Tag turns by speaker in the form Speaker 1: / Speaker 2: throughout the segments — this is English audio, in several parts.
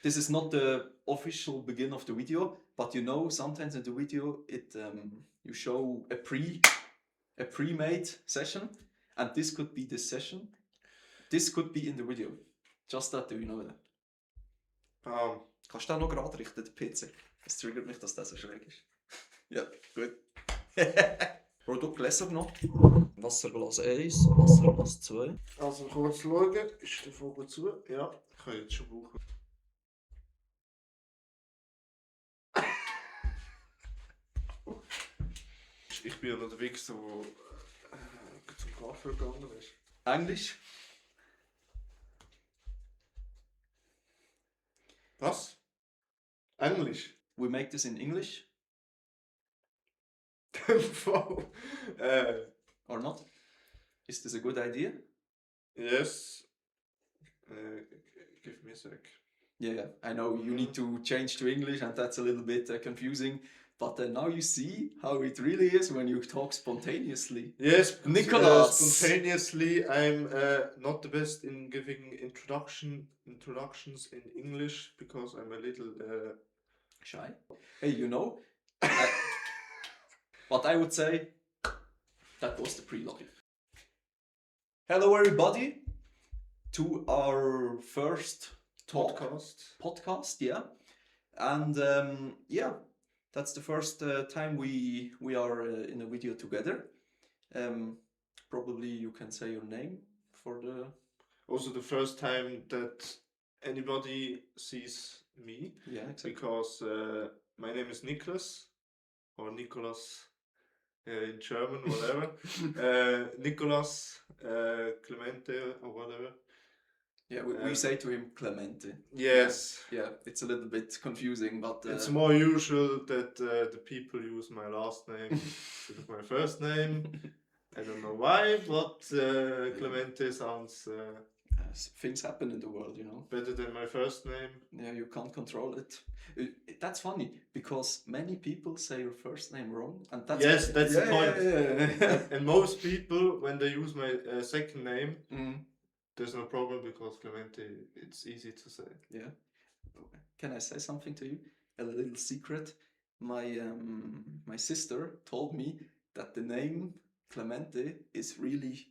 Speaker 1: This is not the official begin of the video, but you know, sometimes in the video it you show a pre-made session, and this could be this session. This could be in the video. Just that, do you know that? Kannst du da noch gerade richten, den PC? Es triggert mich, dass das so schräg ist. Ja, gut. Produktgläser noch. Wasserglas 1, Wasserglas 2.
Speaker 2: Also kurz schauen, ist der Vogel zu? Ja, ich kann jetzt schon brauchen. Ich bin ja der Wichser, der zum Kaffee gegangen ist.
Speaker 1: Englisch.
Speaker 2: Was? Englisch?
Speaker 1: We make this in English. Or not? Is this a good idea?
Speaker 2: Yes. Give me a sec.
Speaker 1: Yeah, I know you need to change to English, and that's a little bit confusing. But now you see how it really is when you talk spontaneously.
Speaker 2: Yes,
Speaker 1: Nicolas.
Speaker 2: Spontaneously, I'm not the best in giving introductions in English because I'm a little
Speaker 1: shy. Hey, you know, what I would say, that was the pre-log. Hello, everybody, to our first podcast, yeah, and yeah. That's the first time we are in a video together. Probably you can say your name for the...
Speaker 2: Also the first time that anybody sees me.
Speaker 1: Yeah, exactly.
Speaker 2: Because my name is Nicolas, or Nicolas in German, whatever. Nicolas, Clemente, or whatever.
Speaker 1: Yeah, we say to him Clemente.
Speaker 2: Yes.
Speaker 1: Yeah, it's a little bit confusing, but...
Speaker 2: It's more usual that the people use my last name instead of my first name. I don't know why, but Clemente sounds...
Speaker 1: things happen in the world, you know.
Speaker 2: Better than my first name.
Speaker 1: Yeah, you can't control it. That's funny, because many people say your first name wrong, and that's...
Speaker 2: Yes, that's the point.
Speaker 1: Yeah.
Speaker 2: And most people, when they use my second name, there's no problem because Clemente, it's easy to say.
Speaker 1: Yeah. Can I say something to you? A little secret. My sister told me that the name Clemente is really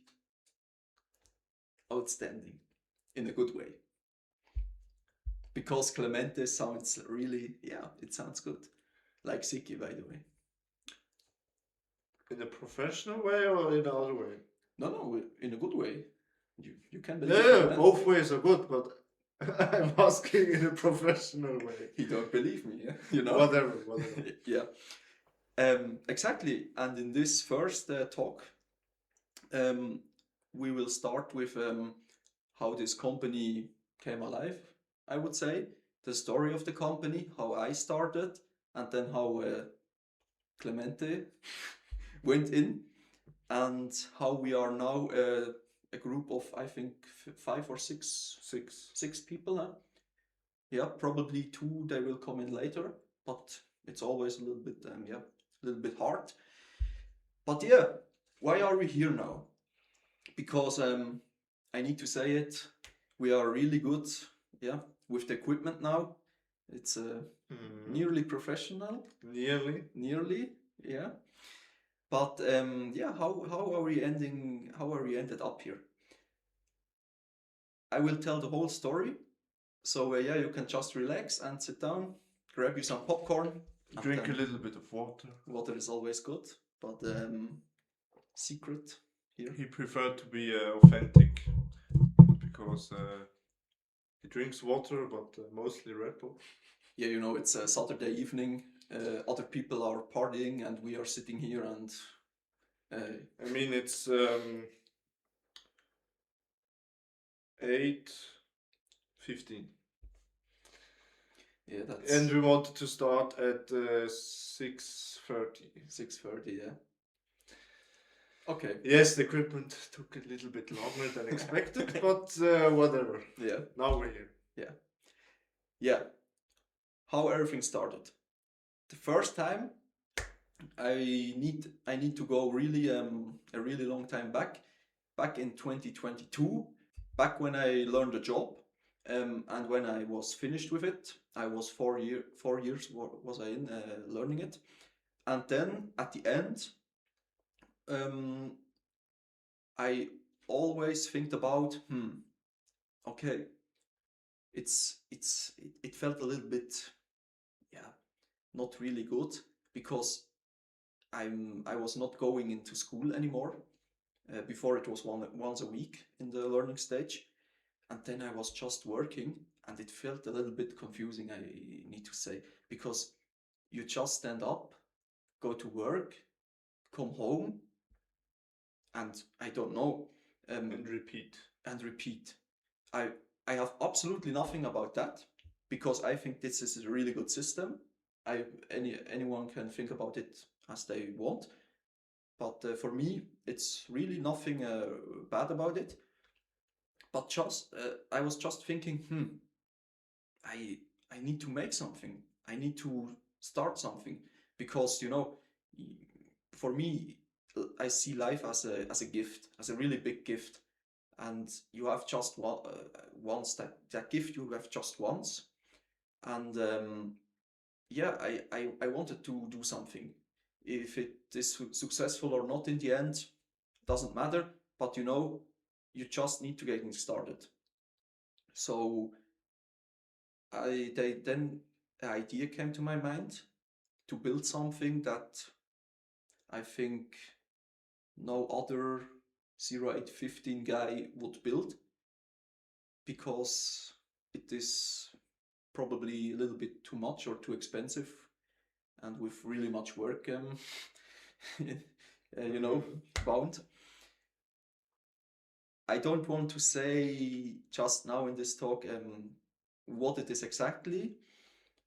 Speaker 1: outstanding in a good way. Because Clemente sounds really, yeah, it sounds good. Like SIKI, by the way.
Speaker 2: In a professional way or in another way?
Speaker 1: No, in a good way. You can believe
Speaker 2: Yeah, both ways are good, but I'm asking in a professional way.
Speaker 1: You don't believe me, yeah? You know?
Speaker 2: Whatever.
Speaker 1: Yeah. Exactly. And in this first talk, we will start with how this company came alive, I would say. The story of the company, how I started, and then how Clemente went in, and how we are now a group of, I think, 5 or 6 people. Huh? Yeah, probably 2 they will come in later, but it's always a little bit hard. But yeah, why are we here now? Because I need to say it, we are really good, yeah, with the equipment now. It's nearly professional. Nearly, yeah. But yeah, how are we ended up here? I will tell the whole story. So yeah, you can just relax and sit down, grab you some popcorn.
Speaker 2: Drink a little bit of water.
Speaker 1: Water is always good, but secret here.
Speaker 2: He preferred to be authentic because he drinks water, but mostly Red Bull.
Speaker 1: Yeah, you know, it's a Saturday evening. Other people are partying and we are sitting here and...
Speaker 2: I mean, it's 8:15.
Speaker 1: Yeah, that's...
Speaker 2: And we wanted to start at 6:30.
Speaker 1: 6:30, yeah. Okay.
Speaker 2: Yes, the equipment took a little bit longer than expected, but whatever.
Speaker 1: Yeah.
Speaker 2: Now we're here.
Speaker 1: Yeah. Yeah. How everything started. The first time I need to go really a really long time back in 2022, back when I learned a job. And when I was finished with it, I was 4 years was I in learning it. And then at the end, um, I always think about, okay, it felt a little bit, yeah, not really good, because I was not going into school anymore. Before it was once a week in the learning stage, and then I was just working, and it felt a little bit confusing, I need to say, because you just stand up, go to work, come home, and I don't know,
Speaker 2: And repeat.
Speaker 1: and repeat. I I have absolutely nothing about that, because I think this is a really good system. Anyone can think about it as they want, but for me, it's really nothing bad about it. But just I was just thinking, I I need to make something. I need to start something, because for me, I see life as a gift, as a really big gift, and you have just once that gift you have just once, and yeah, I wanted to do something. If it is successful or not in the end, doesn't matter. But you just need to get started. So then the idea came to my mind to build something that I think no other 0815 guy would build, because it is probably a little bit too much or too expensive, and with really much work, bound. I don't want to say just now in this talk what it is exactly,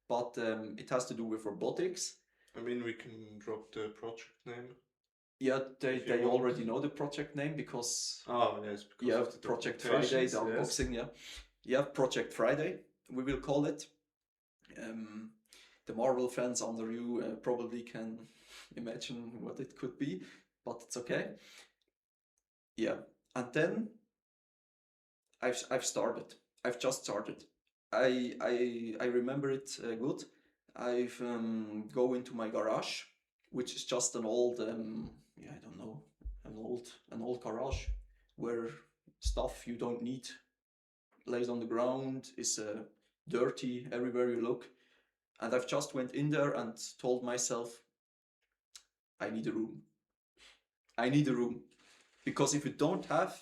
Speaker 1: but it has to do with robotics.
Speaker 2: I mean, we can drop the project name.
Speaker 1: Yeah,
Speaker 2: If you
Speaker 1: they
Speaker 2: want.
Speaker 1: already know the project name, because
Speaker 2: Oh, yes, because
Speaker 1: yeah,
Speaker 2: of the
Speaker 1: Project Friday, the
Speaker 2: documentations, yes.
Speaker 1: unboxing, yeah, Project Friday, we will call it. The Marvel fans under you probably can imagine what it could be, but it's okay. Yeah, and then I've started. I've just started. I remember it good. I've go into my garage, which is just an old I don't know, an old garage where stuff you don't need lays on the ground, is dirty everywhere you look. And I've just went in there and told myself, I need a room. I need a room, because if you don't have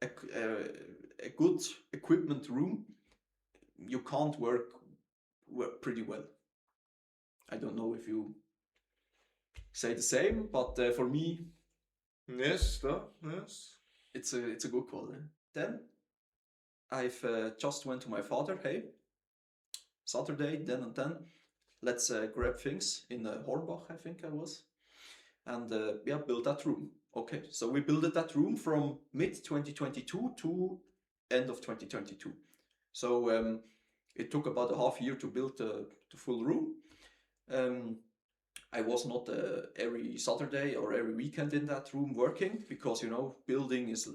Speaker 1: a good equipment room, you can't work pretty well. I don't know if you say the same, but for me,
Speaker 2: Yes, yes.
Speaker 1: it's a good call. Then I've just went to my father. Hey, Saturday, then and then, let's grab things in Hornbach, I think I was, and build that room. Okay, so we built that room from mid 2022 to end of 2022. So it took about a half year to build the full room. I was not every Saturday or every weekend in that room working, because building is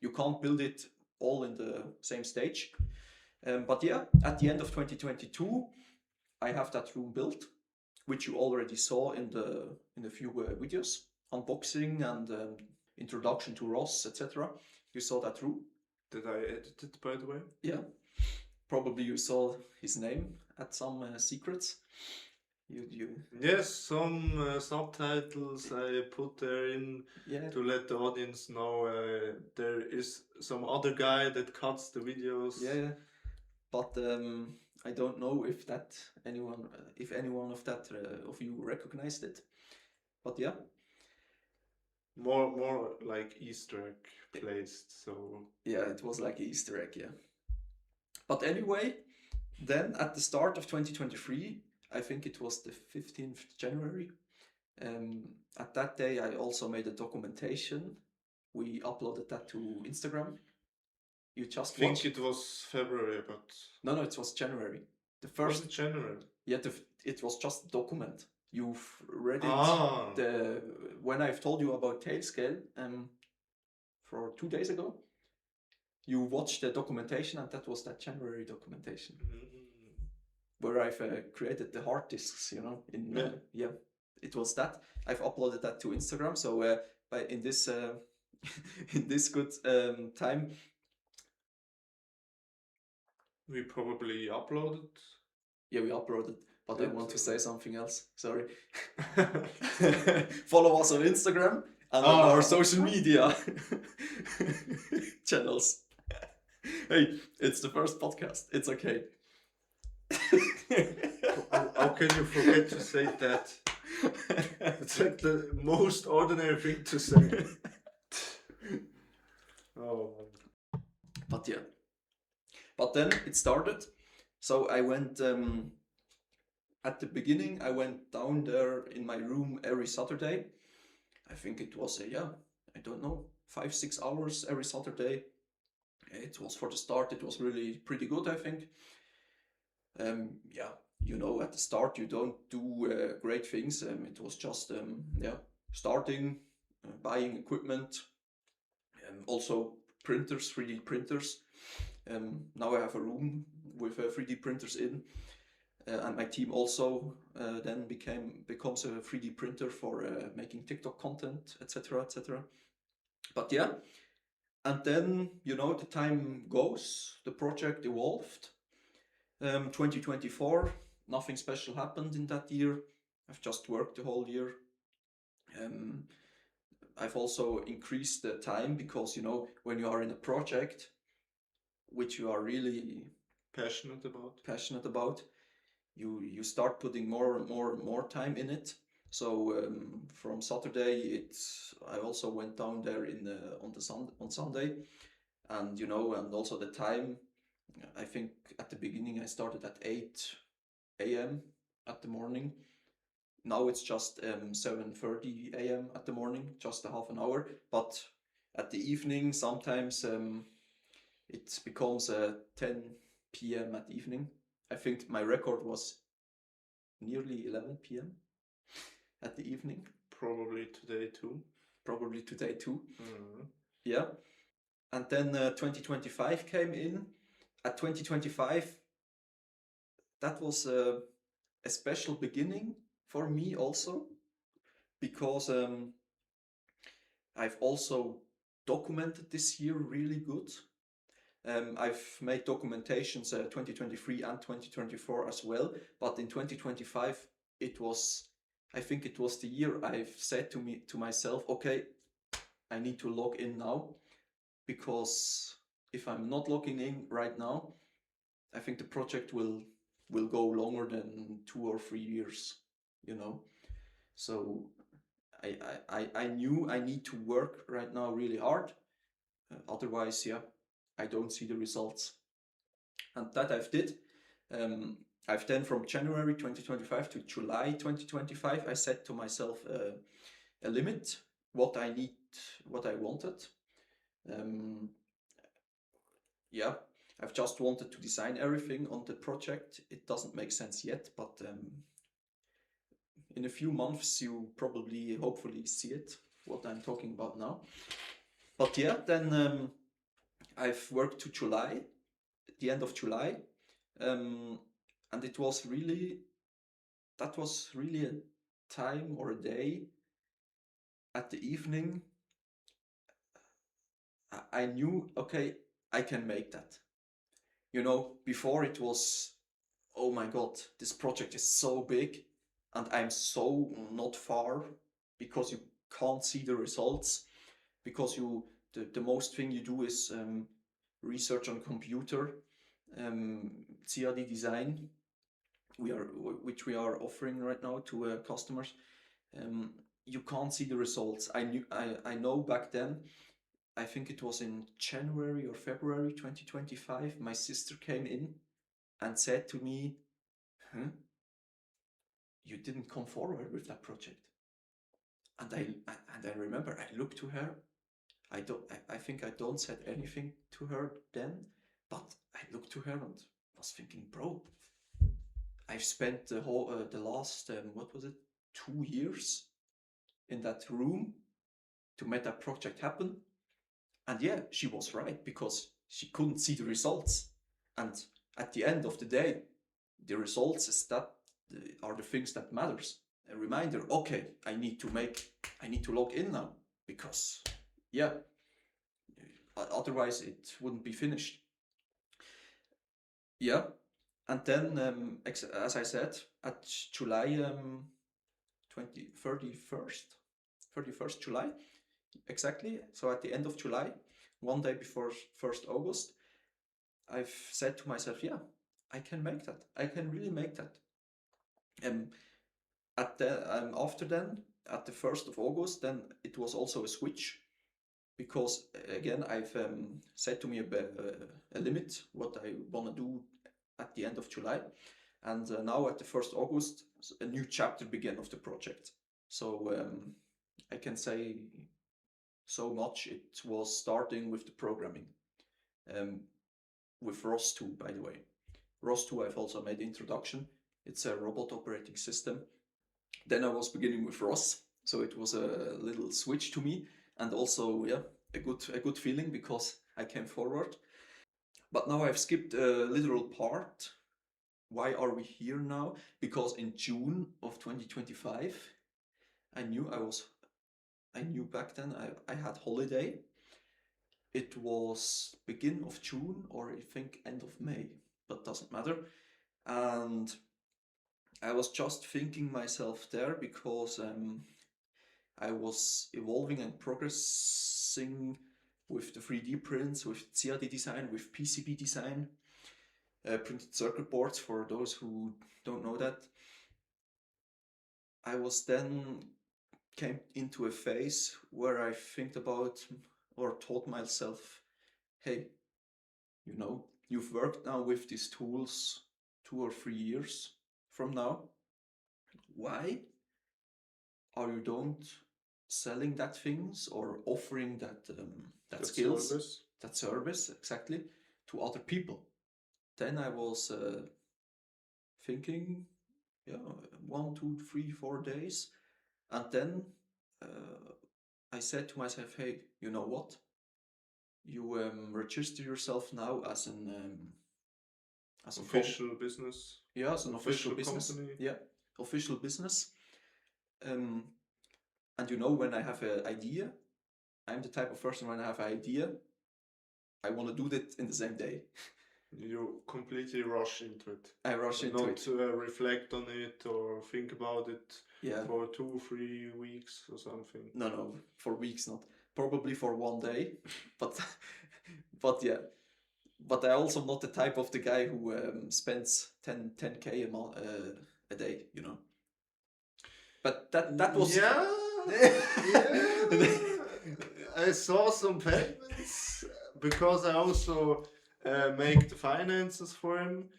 Speaker 1: you can't build it all in the same stage. But yeah, at the end of 2022, I have that room built, which you already saw in a few videos, unboxing and introduction to Ross, etc. You saw that room.
Speaker 2: Did I edit it, by the way?
Speaker 1: Yeah, probably you saw his name at some secrets. You
Speaker 2: Yes, some subtitles I put there in to let the audience know there is some other guy that cuts the videos.
Speaker 1: Yeah. But I don't know if anyone of you recognized it. But yeah,
Speaker 2: more like Easter egg placed. So
Speaker 1: yeah, it was like an Easter egg. Yeah. But anyway, then at the start of 2023, I think it was the 15th January. At that day, I also made a documentation. We uploaded that to Instagram. You just
Speaker 2: I think
Speaker 1: watched.
Speaker 2: it was February, but
Speaker 1: No, it was January. The
Speaker 2: was
Speaker 1: first.
Speaker 2: it January?
Speaker 1: Yeah, it was just a document. You've read it when I've told you about Tailscale for 2 days ago. you watched the documentation, and that was that January documentation
Speaker 2: Mm.
Speaker 1: where I've created the hard disks, you know. Yeah, it was that. I've uploaded that to Instagram. So by in this in this good time,
Speaker 2: We probably uploaded.
Speaker 1: yeah, we uploaded. But I want to say
Speaker 2: It.
Speaker 1: something else. Sorry. Follow us on Instagram and on our social media channels. Hey, it's the first podcast. It's okay.
Speaker 2: How can you forget to say that? It's like the most ordinary thing to say. Oh.
Speaker 1: But yeah. But then it started. So I went at the beginning. I went down there in my room every Saturday. I think it was I don't know, 5-6 hours every Saturday. It was for the start. It was really pretty good, I think. Yeah, you know, at the start you don't do great things. It was just starting, buying equipment, also printers, 3D printers. Now I have a room with 3D printers in, and my team also then becomes a 3D printer for making TikTok content, etc., etc. But yeah, and then you know the time goes, the project evolved. 2024, nothing special happened in that year. I've just worked the whole year. I've also increased the time because, you know, when you are in a project which you are really
Speaker 2: Passionate about,
Speaker 1: you start putting more time in it. So from Saturday, I also went down there on Sunday, and you know, and also the time. I think at the beginning I started at 8 a.m. at the morning. Now it's just 7:30 a.m. at the morning, just a half an hour. But at the evening, sometimes it becomes 10 p.m. at evening. I think my record was nearly 11 p.m. at the evening.
Speaker 2: probably today too.
Speaker 1: Mm-hmm. Yeah. And then 2025 came in. At 2025, that was a special beginning for me also, because I've also documented this year really good. I've made documentations 2023 and 2024 as well, but in 2025 I think it was the year I've said to myself, okay, I need to log in now, because if I'm not logging in right now, I think the project will go longer than 2 or 3 years, you know. So I knew I need to work right now really hard. Otherwise, yeah, I don't see the results. And that I've did. I've then from January 2025 to July 2025, I set to myself a limit, what I wanted. Yeah, I've just wanted to design everything on the project. It doesn't make sense yet, but in a few months you probably, hopefully see it, what I'm talking about now. But yeah, then I've worked to July, the end of July, and that was really a time or a day at the evening. I knew, okay, I can make that. You know, before it was, oh my God, this project is so big and I'm so not far, because you can't see the results, because the most thing you do is research on computer, CAD design, which we are offering right now to customers. You can't see the results. I know back then, I think it was in January or February 2025, my sister came in and said to me, huh? You didn't come forward with that project. And I remember I looked to her. I think I don't said anything to her then, but I looked to her and was thinking, bro, I've spent the last what was it, 2 years in that room to make that project happen. And yeah, she was right, because she couldn't see the results. And at the end of the day, the results is that are the things that matters. A reminder, okay, I need to log in now, because yeah, otherwise it wouldn't be finished. Yeah, and then as I said, at July 31st July, exactly. So at the end of July, one day before 1st August, I've said to myself, yeah, I can make that. I can really make that. After then, at the 1st of August, then it was also a switch, because again, I've set to me a limit what I want to do at the end of July. And now at the 1st August, a new chapter began of the project. So I can say so much. It was starting with the programming, with ROS 2, by the way. ROS 2, I've also made the introduction. It's a robot operating system. Then I was beginning with ROS, so it was a little switch to me, and also, yeah, a good feeling, because I came forward. But now I've skipped a literal part. Why are we here now? Because in June of 2025, I knew back then I had holiday. It was beginning of June, or I think end of May, but doesn't matter. And I was just thinking myself there, because I was evolving and progressing with the 3D prints, with CAD design, with PCB design, printed circuit boards, for those who don't know that. I was then came into a phase where I think about, or told myself, hey, you've worked now with these tools 2 or 3 years from now. Why are you don't selling that things, or offering that skills,
Speaker 2: service.
Speaker 1: that service, exactly, to other people? Then I was thinking, yeah, 1, 2, 3, 4 days, and then I said to myself, hey, you know what? You register yourself now as an
Speaker 2: Official business.
Speaker 1: Yeah, as an official business.
Speaker 2: Company.
Speaker 1: Yeah, official business. And when I have an idea, I'm the type of person, when I have an idea, I want to do that in the same day.
Speaker 2: You completely rush into it.
Speaker 1: I rush into it.
Speaker 2: Not reflect on it or think about it
Speaker 1: Yeah.
Speaker 2: for 2-3 weeks or something.
Speaker 1: No, for weeks not. Probably for one day, but yeah. But I also not the type of the guy who spends 10K a day, But that was
Speaker 2: yeah. I saw some payments, because I also make the finances for him.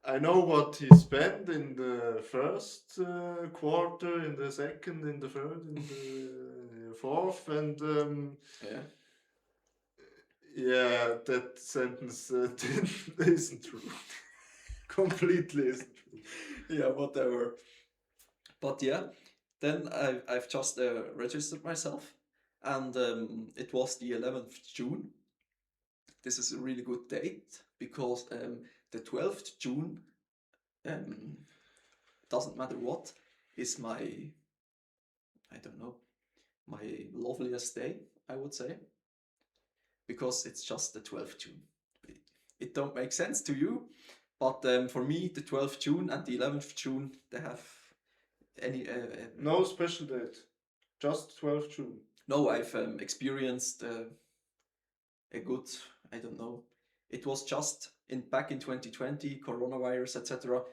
Speaker 2: I know what he spent in the first quarter, in the second, in the third, in the fourth, and yeah, that sentence isn't true. Completely isn't true.
Speaker 1: Yeah, whatever. But yeah, then I've just registered myself, and it was the 11th June. This is a really good date, because the 12th June, doesn't matter what, is my loveliest day, I would say, because it's just the 12th June. It don't make sense to you, but for me, the 12th June and the 11th June, they have any...
Speaker 2: no special date, just 12th June.
Speaker 1: No, I've experienced a good, I don't know, it was just back in 2020, coronavirus, etc.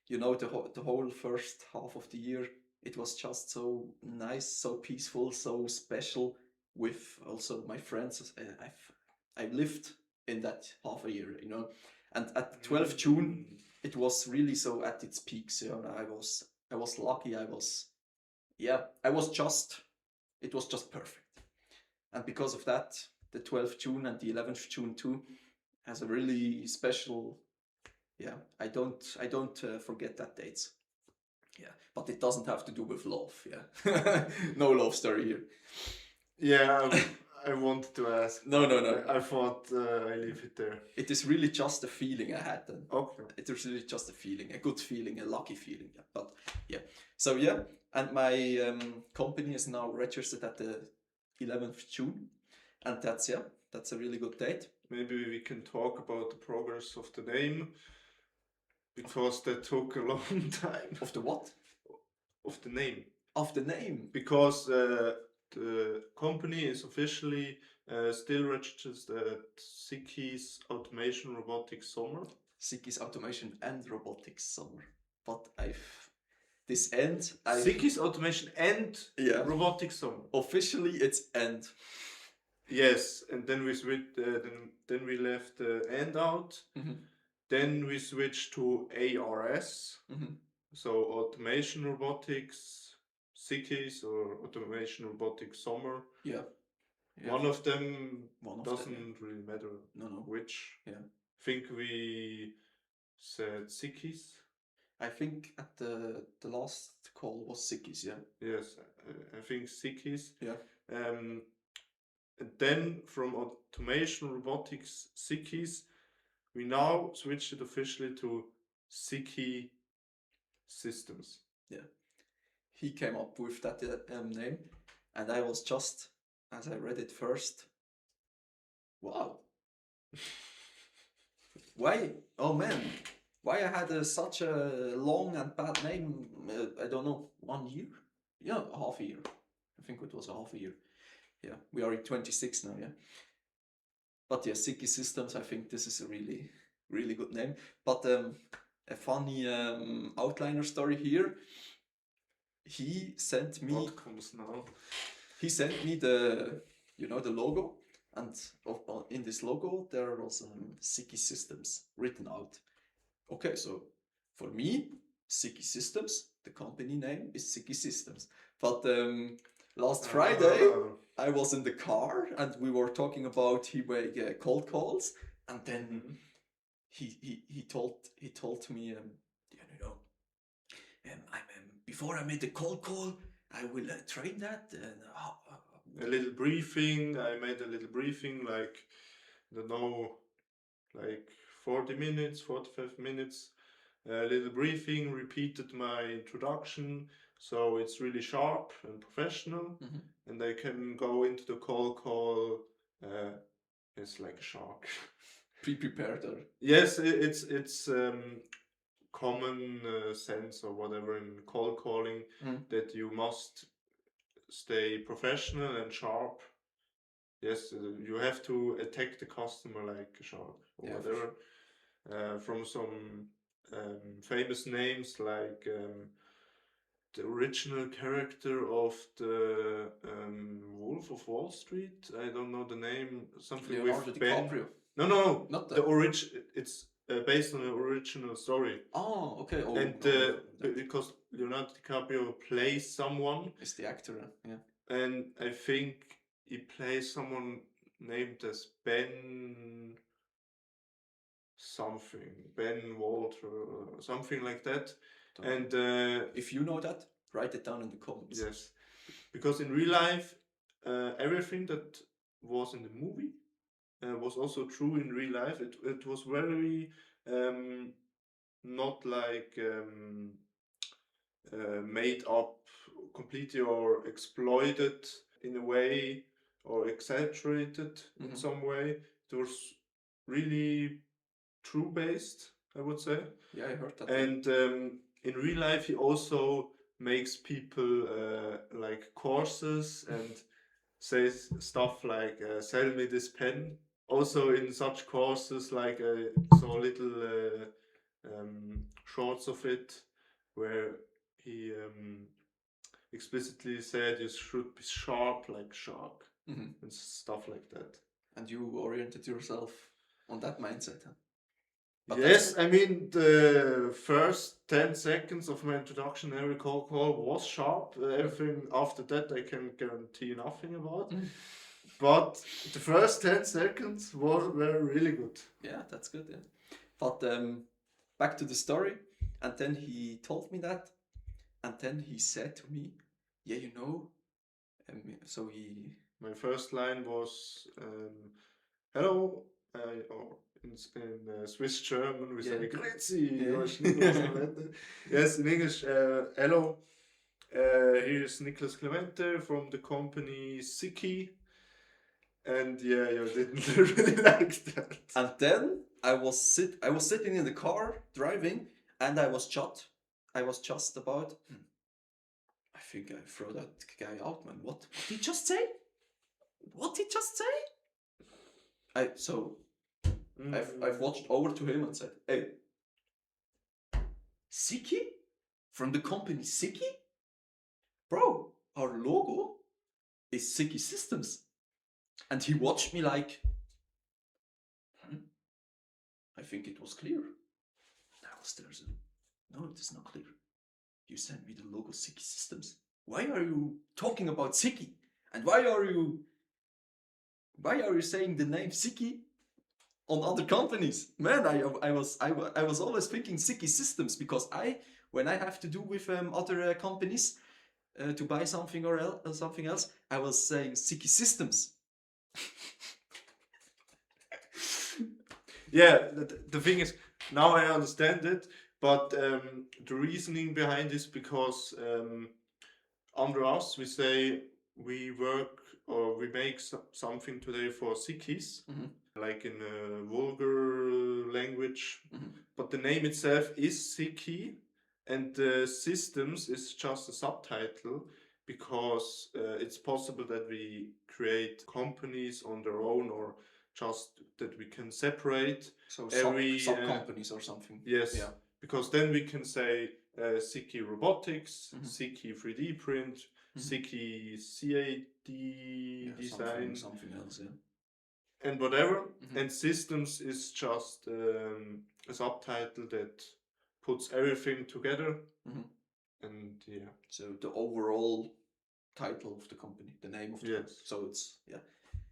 Speaker 1: The whole first half of the year, it was just so nice, so peaceful, so special, with also my friends. I've lived in that half a year, and at 12th June, it was really so at its peaks. I was lucky. It was just perfect. And because of that, the 12th June and the 11th June too has a really special, I don't forget that dates. Yeah, but it doesn't have to do with love. Yeah. No love story here.
Speaker 2: Yeah, I wanted to ask.
Speaker 1: No.
Speaker 2: I thought I leave it there.
Speaker 1: It is really just a feeling I had then.
Speaker 2: Okay.
Speaker 1: It was really just a feeling, a good feeling, a lucky feeling. Yeah. But yeah. So yeah, and my company is now registered at the 11th June, and that's a really good date.
Speaker 2: Maybe we can talk about the progress of the name, because that took a long time.
Speaker 1: Of the what?
Speaker 2: Of the name.
Speaker 1: Of the name.
Speaker 2: Because the company is officially still registered at SIKI's Automation Robotics Summer.
Speaker 1: SIKI's Automation and Robotics Summer. But
Speaker 2: SIKI's Automation and Robotics Summer.
Speaker 1: Officially, it's end.
Speaker 2: Yes, and then we switched. Then we left the end out.
Speaker 1: Mm-hmm.
Speaker 2: Then we switched to ARS.
Speaker 1: Mm-hmm.
Speaker 2: So Automation Robotics, SIKI's or Automation Robotics Summer.
Speaker 1: Yeah.
Speaker 2: One of them doesn't
Speaker 1: them,
Speaker 2: really matter.
Speaker 1: No.
Speaker 2: Which?
Speaker 1: Yeah.
Speaker 2: I think we said SIKI's.
Speaker 1: I think at the last call was SIKI's, yeah.
Speaker 2: Yes, I think SIKI's.
Speaker 1: Yeah.
Speaker 2: And then from Automation Robotics SIKI's, we now switched it officially to SIKI Systems.
Speaker 1: Yeah. He came up with that name, and I was just, as I read it first, wow. Why? Oh man. Why I had such a long and bad name, I don't know, 1 year? Yeah, half a year. I think it was a half a year. Yeah, we are in 26 now, yeah. But yeah, SIKI Systems, I think this is a really, really good name. But a funny outliner story here. He sent me...
Speaker 2: What comes now?
Speaker 1: He sent me the logo, and in this logo there was SIKI Systems written out. Okay, so for me, SIKI Systems, the company name is SIKI Systems. But last Friday, I was in the car and we were talking about he make cold calls, and then he told me, before I made the cold call, I will train that.
Speaker 2: A little briefing. I made a little briefing, like, I don't know, like 40 minutes, 45 minutes. A little briefing, repeated my introduction, so it's really sharp and professional, and I can go into the cold call. It's like a shark.
Speaker 1: Pre-prepared or?
Speaker 2: Yes, it's common sense or whatever in cold calling that you must stay professional and sharp. Yes, you have to attack the customer like a shark or whatever. Sure. From some famous names like the original character of the Wolf of Wall Street. I don't know the name. Something
Speaker 1: Leonardo
Speaker 2: with Ben.
Speaker 1: DiCaprio.
Speaker 2: No.
Speaker 1: Not
Speaker 2: the origin. It's based on an original story.
Speaker 1: Oh, okay. Oh,
Speaker 2: and because Leonardo DiCaprio plays someone.
Speaker 1: Is the actor, yeah.
Speaker 2: And I think he plays someone named as Ben something, Ben Walter, something like that. And
Speaker 1: if you know that, write it down in the comments.
Speaker 2: Yes, because in real life, everything that was in the movie was also true in real life. It was very not like made up completely or exploited in a way or exaggerated in some way. It was really true based, I would say.
Speaker 1: Yeah, I heard that.
Speaker 2: And in real life, he also makes people like courses and says stuff like sell me this pen. Also in such courses, like I saw little shorts of it where he explicitly said you should be sharp like shark and stuff like that.
Speaker 1: And you oriented yourself on that mindset, huh?
Speaker 2: But yes, I mean, the first 10 seconds of my introduction, every cold call was sharp. Everything after that, I can guarantee nothing about. But the first 10 seconds were really good.
Speaker 1: Yeah, that's good, yeah. But back to the story. And then he told me that. And then he said to me, yeah, so he
Speaker 2: My first line was hello, or in Swiss German we say Grüezi,
Speaker 1: Yeah.
Speaker 2: or Nicolas Clemente. Yes, in English, hello. Here's Nicolas Clemente from the company SIKI. And yeah, you didn't really like that.
Speaker 1: And then I was sitting in the car driving, and I was just about. I think I throw that guy out, man. What did he just say? What did he just say? I've watched over to him and said, "Hey, Siki, from the company Siki, bro, our logo is SIKI Systems." And he watched me like, I think it was clear. No, it is not clear. You sent me the logo SIKI Systems. Why are you talking about SIKI? And why are you saying the name SIKI on other companies? Man, I was always thinking SIKI Systems, because when I have to do with other companies to buy something or something else, I was saying SIKI Systems.
Speaker 2: Yeah, the thing is, now I understand it, but the reasoning behind is because under us we say we work or we make something today for Sikis, like in a vulgar language, but the name itself is Siki, and the systems is just a subtitle, because it's possible that we create companies on their own, or just that we can separate
Speaker 1: sub companies or something.
Speaker 2: Yes.
Speaker 1: Yeah.
Speaker 2: Because then we can say SIKI Robotics, SIKI 3D Print, SIKI CAD Design,
Speaker 1: something else, yeah.
Speaker 2: and whatever. And Systems is just a subtitle that puts everything together. And yeah.
Speaker 1: So the overall title of the company, the name of the company. So it's, yeah.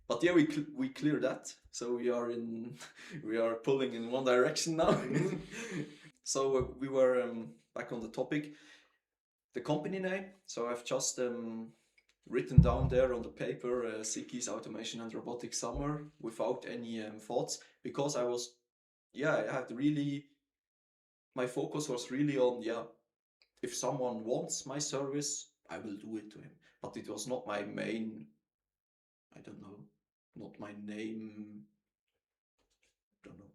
Speaker 1: But yeah, we clear that. So we are pulling in one direction now. So we were back on the topic, the company name. So I've just written down there on the paper SIKI's Automation and Robotics Summer, without any thoughts, because I had really, my focus was really on, if someone wants my service, I will do it to him. But it was not my main, I don't know, not my name. Don't know.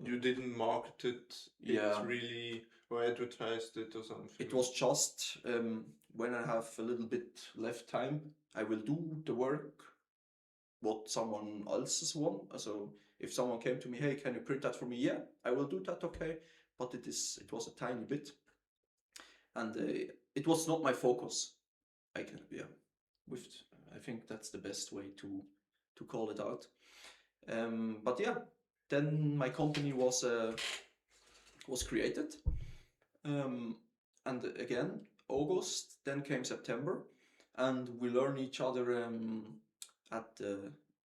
Speaker 2: You didn't market it.
Speaker 1: Yeah.
Speaker 2: It's really, or advertised it or something.
Speaker 1: It was just when I have a little bit left time, I will do the work what someone else's want. So if someone came to me, hey, can you print that for me? Yeah, I will do that. Okay, but it was a tiny bit, and it was not my focus. I think that's the best way to call it out. But yeah, then my company was created, and again August. Then came September, and we learn each other in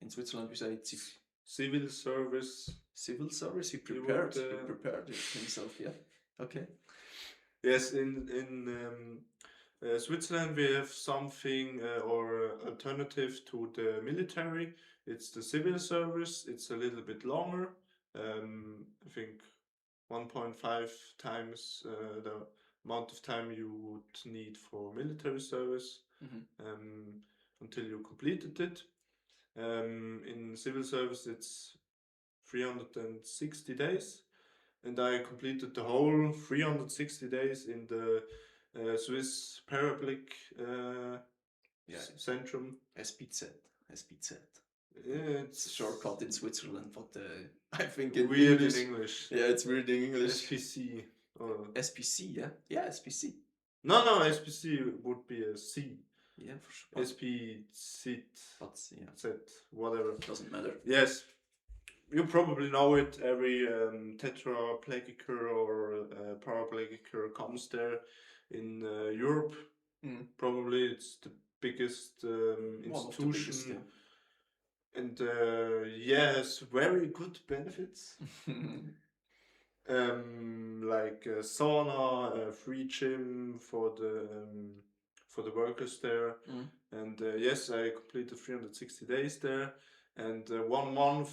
Speaker 1: Switzerland we say it's
Speaker 2: civil service.
Speaker 1: Civil service. He prepared it himself. Yeah. Okay.
Speaker 2: Yes, in Switzerland we have something or alternative to the military. It's the civil service. It's a little bit longer. I think 1.5 times the amount of time you would need for military service until you completed it. In civil service it's 360 days. And I completed the whole 360 days in the Swiss Parabolic Centrum.
Speaker 1: SPZ.
Speaker 2: Yeah,
Speaker 1: it's a shortcut in Switzerland, but I think
Speaker 2: in weird English, in English.
Speaker 1: Yeah, it's weird in English.
Speaker 2: SPC.
Speaker 1: SPC, yeah? Yeah, SPC.
Speaker 2: No, SPC would be a C.
Speaker 1: Yeah, for sure.
Speaker 2: SPZ.
Speaker 1: But yeah.
Speaker 2: Z, whatever.
Speaker 1: Doesn't matter.
Speaker 2: Yes. You probably know it. Every tetraplegicer or paraplegicer comes there in Europe. Probably it's the biggest institution. And has very good benefits. Like sauna, free gym for for the workers there.
Speaker 1: Mm.
Speaker 2: And yes, I completed 360 days there. And 1 month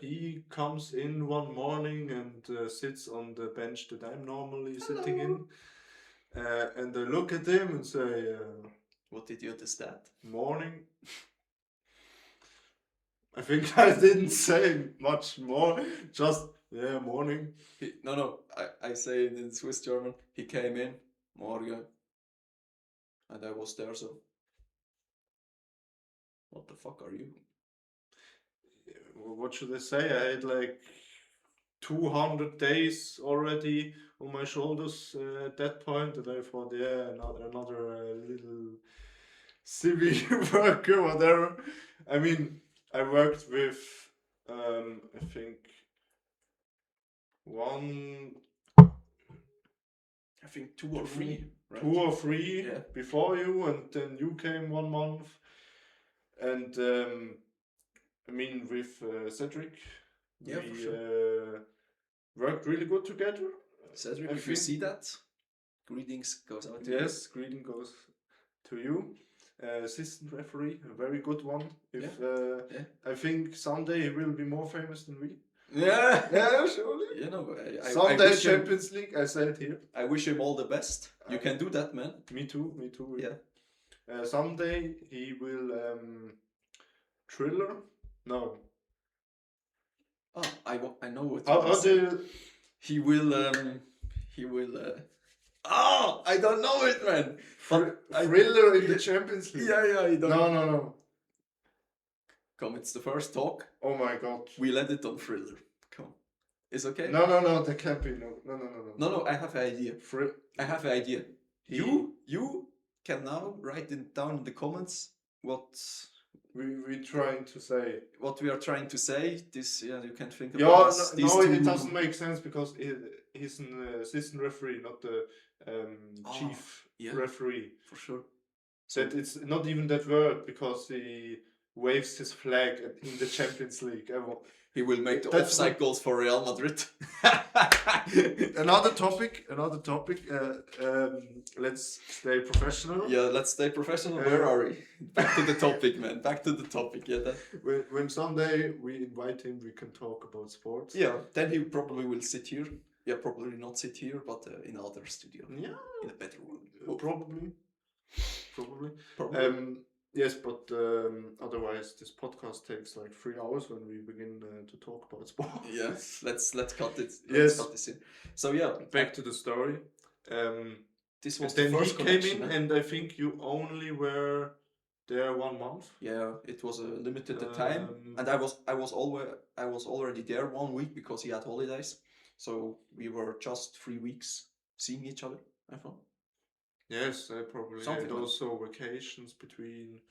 Speaker 2: he comes in one morning and sits on the bench that I'm normally sitting in. And I look at him and say,
Speaker 1: What did you understand?
Speaker 2: morning. I think I didn't say much more, just, yeah, morning.
Speaker 1: I say it in Swiss German. He came in, morgen, and I was there, so. What the fuck are you?
Speaker 2: What should I say? I had like 200 days already on my shoulders at that point, and I thought, yeah, another little civil worker, whatever. I mean, I worked with, I think,
Speaker 1: I think 2 or 3. Right?
Speaker 2: 2 or 3
Speaker 1: Yeah.
Speaker 2: before you, and then you came 1 month. And I mean, with Cedric,
Speaker 1: Yeah,
Speaker 2: we
Speaker 1: for sure.
Speaker 2: worked really good together.
Speaker 1: Cedric,
Speaker 2: I
Speaker 1: if you
Speaker 2: think.
Speaker 1: see that, greetings goes out to you.
Speaker 2: Yes, greeting goes to you. Assistant referee, a very good one. If
Speaker 1: Yeah.
Speaker 2: I think someday he will be more famous than we.
Speaker 1: Yeah.
Speaker 2: Yeah, surely.
Speaker 1: You know, I
Speaker 2: Someday
Speaker 1: wish him,
Speaker 2: Champions League. I say it here.
Speaker 1: I wish him all the best. You can do that, man.
Speaker 2: Me too. Me too.
Speaker 1: Yeah.
Speaker 2: Someday he will Thriller. No.
Speaker 1: Oh, I know what
Speaker 2: How
Speaker 1: you say.
Speaker 2: do
Speaker 1: He will. Oh, I don't know it, man.
Speaker 2: Thriller in the Champions League?
Speaker 1: Yeah, I don't.
Speaker 2: No.
Speaker 1: Come, it's the first talk.
Speaker 2: Oh my god.
Speaker 1: We let it on Thriller. Come, it's okay.
Speaker 2: No. There can't be no.
Speaker 1: No. I have an idea. I have an idea. You can now write it down in the comments what
Speaker 2: we trying to say.
Speaker 1: What we are trying to say. This, yeah, you can think
Speaker 2: Yeah,
Speaker 1: about this.
Speaker 2: no, it doesn't make sense because he's an assistant referee, not the chief referee.
Speaker 1: For sure.
Speaker 2: So it's not even that word because he waves his flag in the Champions League.
Speaker 1: He will make the offside goals for Real Madrid.
Speaker 2: Another topic. Let's stay professional.
Speaker 1: Yeah, let's stay professional. Where are we? Back to the topic, man. Back to the topic. Yeah.
Speaker 2: When someday we invite him, we can talk about sports.
Speaker 1: Yeah, then he probably will sit here. Yeah, probably not sit here, but in other studio.
Speaker 2: Yeah,
Speaker 1: in a better room.
Speaker 2: Probably. Yes, but otherwise this podcast takes like 3 hours when we begin to talk about sports.
Speaker 1: Yes, let's cut it.
Speaker 2: Yes.
Speaker 1: Cut this in. So yeah,
Speaker 2: back to the story.
Speaker 1: This was
Speaker 2: then
Speaker 1: the first
Speaker 2: he came in, and I think you only were there 1 month.
Speaker 1: Yeah, it was a limited time, and I was already there 1 week because he had holidays. So we were just 3 weeks seeing each other, I thought.
Speaker 2: Yes, I probably had also vacations between.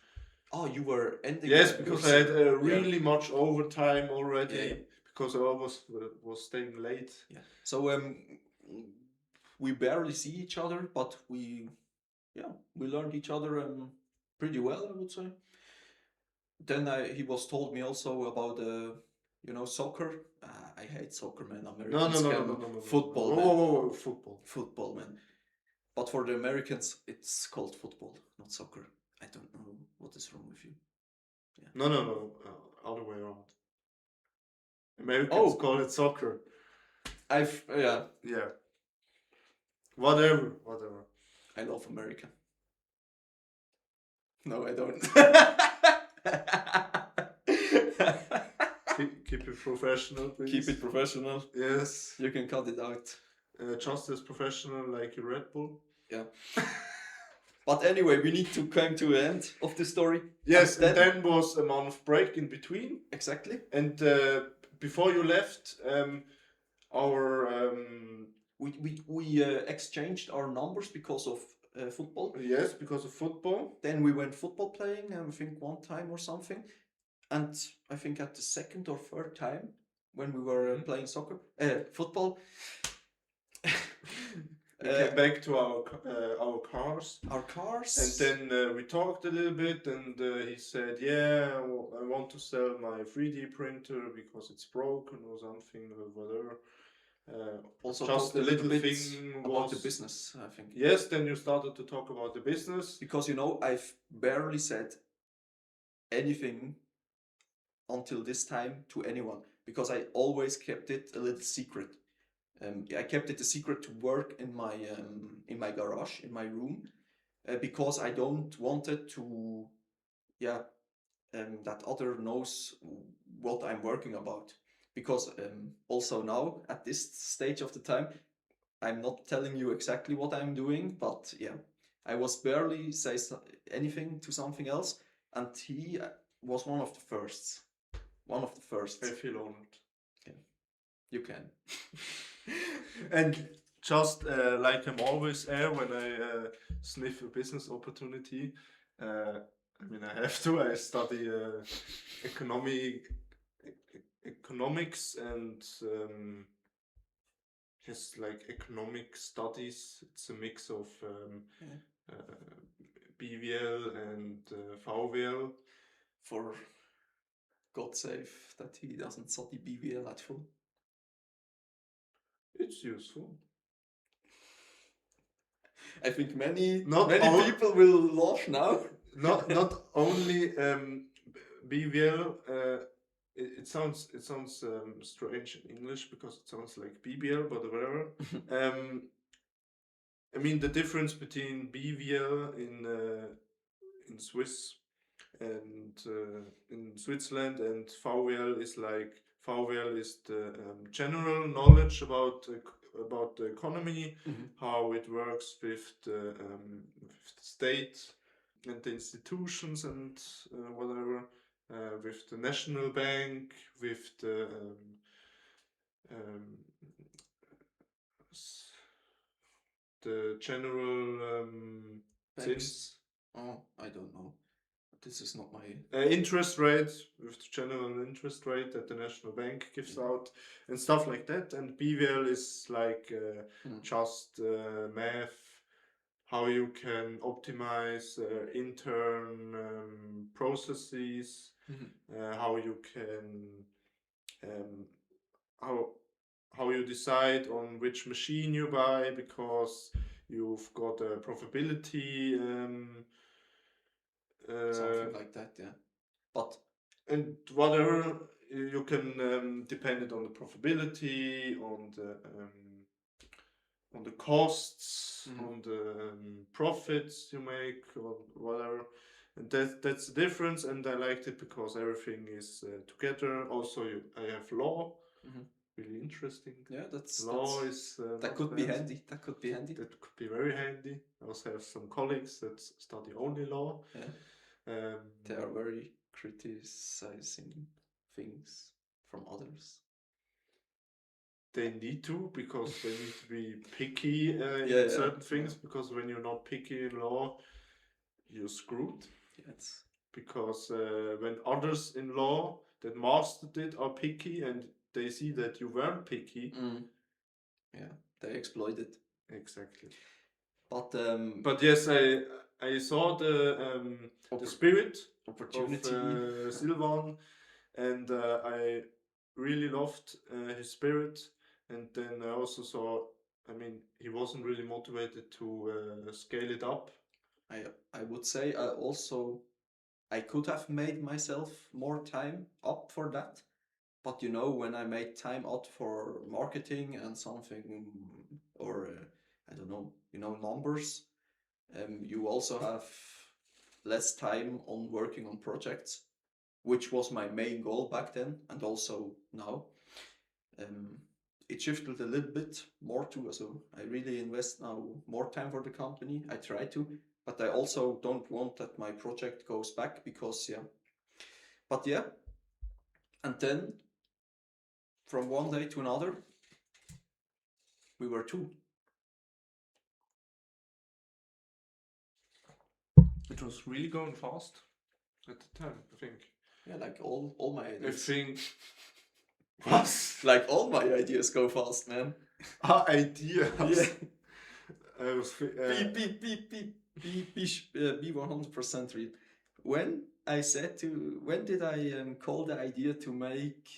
Speaker 2: Oh, you were ending. Yes, because I had really much overtime already because I always was staying late.
Speaker 1: Yeah. So we barely see each other, but we learned each other pretty well, I would say. Then he was told me also about soccer. I hate soccer, man. Americans
Speaker 2: no.
Speaker 1: Football.
Speaker 2: Whoa,
Speaker 1: football, man. But for the Americans, it's called football, not soccer. I don't know what is wrong with you.
Speaker 2: Yeah. No. Other way around. Americans call it soccer.
Speaker 1: Yeah.
Speaker 2: Whatever.
Speaker 1: I love America. No, I don't.
Speaker 2: Keep it professional, please.
Speaker 1: Keep it professional.
Speaker 2: Yes.
Speaker 1: You can cut it out.
Speaker 2: Just as professional like a Red Bull.
Speaker 1: Yeah. But anyway, we need to come to the end of the story.
Speaker 2: Yes, and then was a month break in between.
Speaker 1: Exactly.
Speaker 2: And before you left,
Speaker 1: we exchanged our numbers because of football.
Speaker 2: Yes, because of football.
Speaker 1: Then we went football playing, I think 1 time or something. And I think at the 2nd or 3rd time when we were playing football.
Speaker 2: We came back to our cars.
Speaker 1: Our cars.
Speaker 2: And then we talked a little bit, and he said, "Yeah, I want to sell my 3D printer because it's broken or something or whatever."
Speaker 1: Also
Speaker 2: just
Speaker 1: talk
Speaker 2: a little
Speaker 1: bit
Speaker 2: thing
Speaker 1: about the
Speaker 2: was
Speaker 1: business, I think.
Speaker 2: yes. Then you started to talk about the business.
Speaker 1: Because you know, I've barely said anything until this time to anyone because I always kept it a little secret. I kept it a secret to work in my garage, in my room, because I don't want it to, yeah, that other knows what I'm working about. Because also now at this stage of the time, I'm not telling you exactly what I'm doing, but yeah, I was barely say anything to something else, and he was one of the firsts. One of the firsts.
Speaker 2: I feel honored.
Speaker 1: Yeah, you can.
Speaker 2: And just like I'm always there when I sniff a business opportunity, I mean I have to. I study economics and just like economic studies. It's a mix of BWL and VWL.
Speaker 1: For God save that he doesn't study BWL at full.
Speaker 2: It's useful.
Speaker 1: I think many
Speaker 2: Not
Speaker 1: many
Speaker 2: all-
Speaker 1: people will laugh now.
Speaker 2: Not only BWL. It sounds strange in English because it sounds like BBL, but whatever. I mean the difference between BWL in Swiss and in Switzerland and VWL is like VWL is the general knowledge about the economy, how it works with the state and the institutions and whatever, with the national bank, with the general
Speaker 1: Banks. Oh, I don't know. This is not my
Speaker 2: interest rate, with the general interest rate that the national bank gives out and stuff like that. And BWL is like just math, how you can optimize intern processes, how you can how you decide on which machine you buy because you've got a profitability
Speaker 1: something like that, yeah. But
Speaker 2: and whatever you can depend it on the profitability, on the costs, on the profits you make, or whatever. And that's the difference. And I liked it because everything is together. Also, I have law. Really interesting.
Speaker 1: Yeah, that's
Speaker 2: law is
Speaker 1: that could be handy. That could be handy.
Speaker 2: That could be very handy. I also have some colleagues that study only law.
Speaker 1: Yeah. They are very criticizing things from others.
Speaker 2: They need to, because they need to be picky in certain things, because when you're not picky in law, you're screwed.
Speaker 1: Yes.
Speaker 2: Because when others in law that mastered it are picky and they see that you weren't picky,
Speaker 1: yeah, they exploit it.
Speaker 2: Exactly.
Speaker 1: But
Speaker 2: yes, I saw the spirit
Speaker 1: opportunity
Speaker 2: of Silvan, and I really loved his spirit. And then I also saw, I mean, he wasn't really motivated to scale it up.
Speaker 1: I would say I could have made myself more time up for that. But you know, when I made time out for marketing and something, or I don't know, numbers, you also have less time on working on projects, which was my main goal back then and also now. It shifted a little bit more to, so I really invest now more time for the company. I try to, but I also don't want that my project goes back because, But yeah, and then from one day to another, we were two.
Speaker 2: It was really going fast at the time, I think.
Speaker 1: Yeah, like all my ideas.
Speaker 2: I think. What?
Speaker 1: Like all my ideas go fast, man.
Speaker 2: Ideas?
Speaker 1: Yeah.
Speaker 2: I was.
Speaker 1: Be 100% real. When did I call the idea to make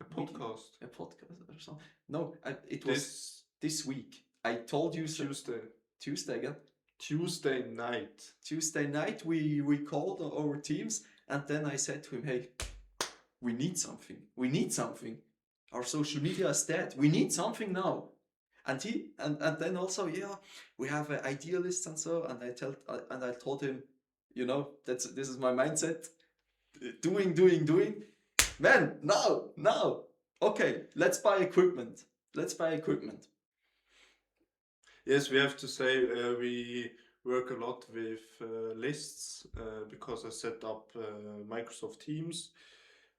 Speaker 2: Podcast.
Speaker 1: A podcast or something. No, it was this week. I told you so. Tuesday again.
Speaker 2: Tuesday night.
Speaker 1: Tuesday night we called our teams, and then I said to him, "Hey, we need something. We need something. Our social media is dead. We need something now." And he and then also, yeah, we have idealists and so. And I told him, you know, this is my mindset. Doing. Man, now. Okay, let's buy equipment.
Speaker 2: Yes, we have to say we work a lot with lists because I set up Microsoft Teams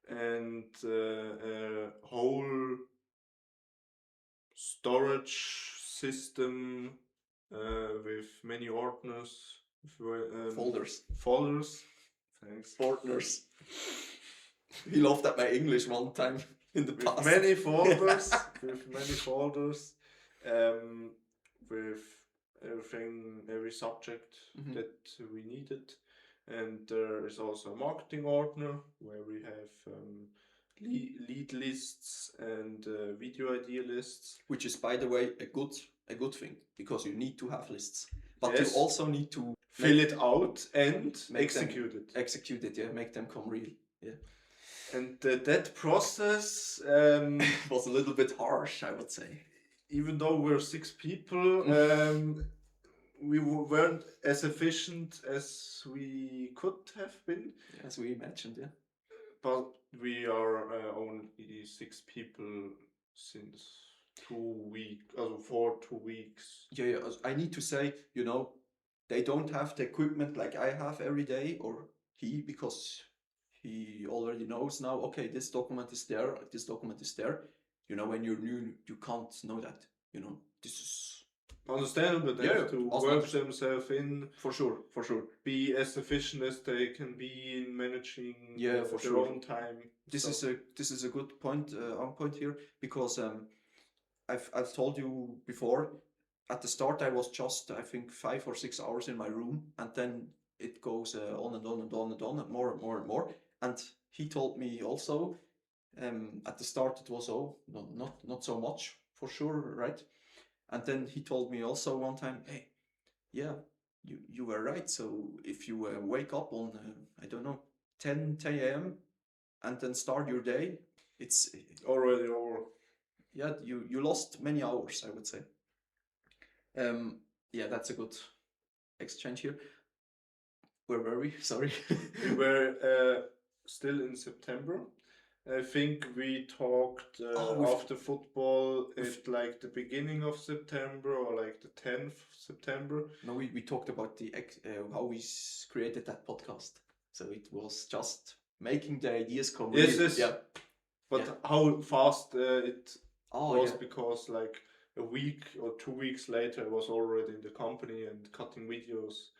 Speaker 2: and a whole storage system with many ordners, folders. Thanks.
Speaker 1: Ordners. He laughed at my English one time in the past.
Speaker 2: Many folders, with everything, every subject that we needed. And there is also a marketing ordner where we have lead lists and video idea lists.
Speaker 1: Which is, by the way, a good thing, because you need to have lists. But
Speaker 2: yes.
Speaker 1: You also need to
Speaker 2: fill it out and execute it.
Speaker 1: Execute it, yeah. Make them come real, yeah.
Speaker 2: And that process
Speaker 1: was a little bit harsh, I would say.
Speaker 2: Even though we're 6 people, we weren't as efficient as we could have been.
Speaker 1: As we imagined, yeah.
Speaker 2: But we are only 6 people since 2 weeks, for 2 weeks.
Speaker 1: Yeah, I need to say, you know, they don't have the equipment like I have every day, or he, because he already knows now, okay, this document is there. You know, when you're new, you can't know that. You know, this is
Speaker 2: understandable. They have to work themselves in.
Speaker 1: For sure.
Speaker 2: Be as efficient as they can be in managing their own time.
Speaker 1: This is a good point on point here, because I've told you before. At the start, I was just, I think, 5 or 6 hours in my room, and then it goes on and on, and more. And he told me also, at the start it was not so much, for sure, right? And then he told me also one time, hey, yeah, you were right. So if you wake up on I don't know 10 a.m. and then start your day, it's
Speaker 2: already over.
Speaker 1: Yeah, you lost many hours, I would say. Yeah, that's a good exchange here. Where were we? Sorry.
Speaker 2: We were still in September. I think we talked after football at like the beginning of September or like the 10th September.
Speaker 1: No, we talked about the how we created that podcast. So it was just making the ideas come.
Speaker 2: Yes. Yeah. But how fast it was, because like a week or 2 weeks later I was already in the company and cutting videos.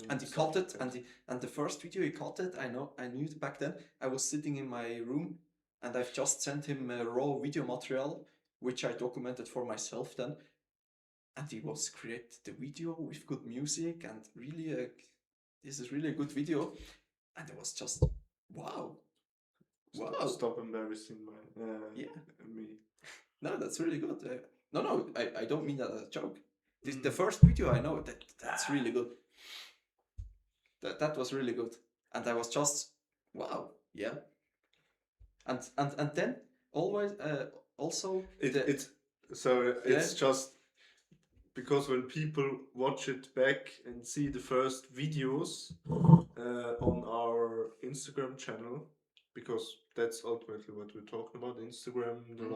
Speaker 1: And he cut it, and the first video he cut it, I knew it back then. I was sitting in my room, and I've just sent him raw video material, which I documented for myself then. And he was create the video with good music, and really, this is really a good video. And it was just, wow.
Speaker 2: Stop embarrassing me.
Speaker 1: No, that's really good. No, I don't mean that as a joke. The first video, I know that's really good. That was really good, and I was just wow, yeah. And then always also
Speaker 2: it's just because when people watch it back and see the first videos on our Instagram channel, because that's ultimately what we're talking about, Instagram, the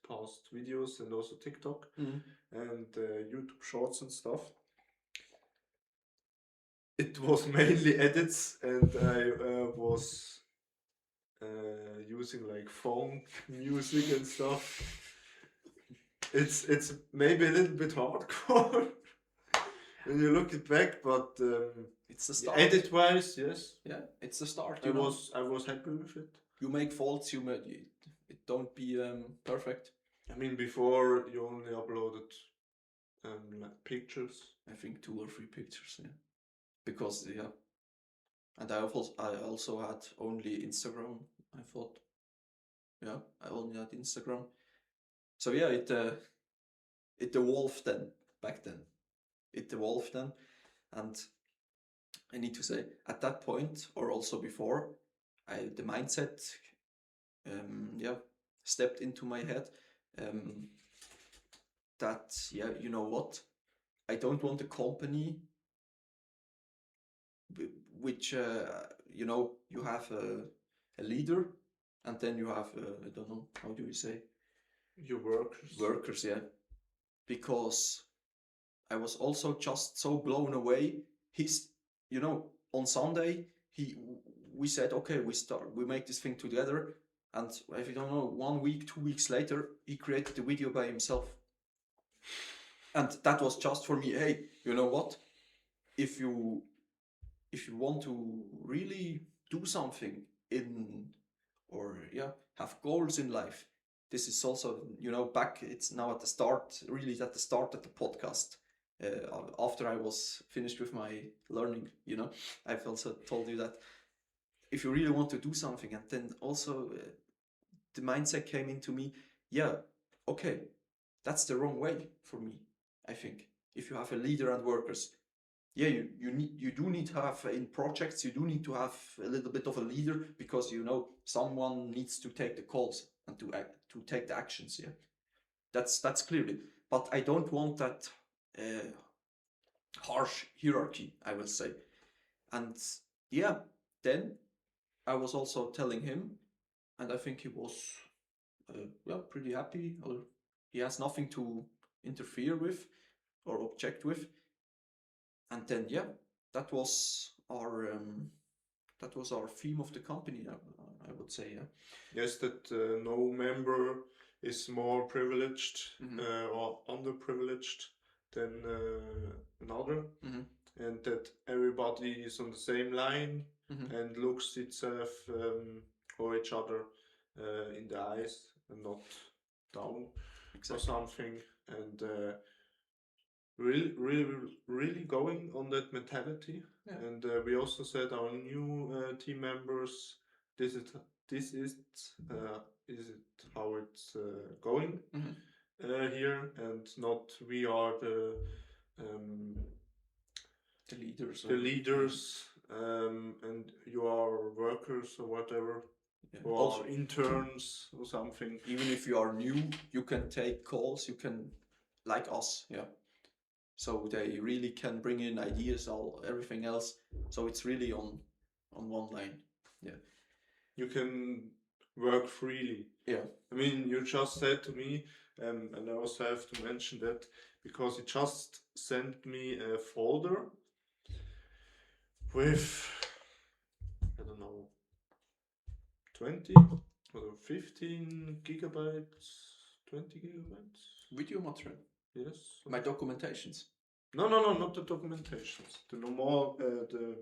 Speaker 2: past videos, and also TikTok and YouTube Shorts and stuff. It was mainly edits, and I was using like phone music and stuff. It's maybe a little bit hardcore when you look it back, but
Speaker 1: it's the start.
Speaker 2: Edit wise, yes.
Speaker 1: Yeah, it's the start.
Speaker 2: I was happy with it.
Speaker 1: You make faults. It don't be perfect.
Speaker 2: I mean, before you only uploaded like pictures.
Speaker 1: I think 2 or 3 pictures. Yeah. Because and I also had only Instagram, I thought. Yeah, I only had Instagram. So yeah, it evolved then. Back then, it evolved then, and I need to say at that point or also before, the mindset, yeah, stepped into my head, that yeah, you know what, I don't want a company which you know, you have a leader, and then you have I don't know, how do you say,
Speaker 2: Your workers.
Speaker 1: yeah, because I was also just so blown away. He's, you know, on Sunday we said, okay, we make this thing together, and if you don't know, 1 week, 2 weeks later, he created the video by himself, and that was just for me. Hey, you know what? If you want to really do something in, or yeah, have goals in life, this is also, you know, back, it's now at the start, really at the start of the podcast, after I was finished with my learning, you know, I've also told you that if you really want to do something, and then also the mindset came into me, yeah, okay, that's the wrong way for me, I think. If you have a leader and workers, yeah, you do need to have in projects, you do need to have a little bit of a leader, because you know someone needs to take the calls and to take the actions. Yeah, that's clearly. But I don't want that harsh hierarchy, I will say. And yeah, then I was also telling him, and I think he was yeah, pretty happy, or he has nothing to interfere with or object with. And then yeah, that was our theme of the company, I would say. Yeah.
Speaker 2: Yes, that no member is more privileged or underprivileged than another, and that everybody is on the same line and looks itself or each other in the eyes and not down or something. And really going on that mentality.
Speaker 1: Yeah.
Speaker 2: And we also said our new team members, this is it how it's going here, and not we are the
Speaker 1: leaders.
Speaker 2: leaders, and you are workers or whatever.
Speaker 1: Yeah.
Speaker 2: Or
Speaker 1: Also,
Speaker 2: interns or something.
Speaker 1: Even if you are new, you can take calls. You can, like us, yeah. So they really can bring in ideas, everything else. So it's really on one line. Yeah.
Speaker 2: You can work freely.
Speaker 1: Yeah.
Speaker 2: I mean, you just said to me, and I also have to mention that because he just sent me a folder with, I don't know, 20 or 15 gigabytes, 20 gigabytes.
Speaker 1: Video material.
Speaker 2: Yes.
Speaker 1: My documentations.
Speaker 2: No, not the documentations. The normal, the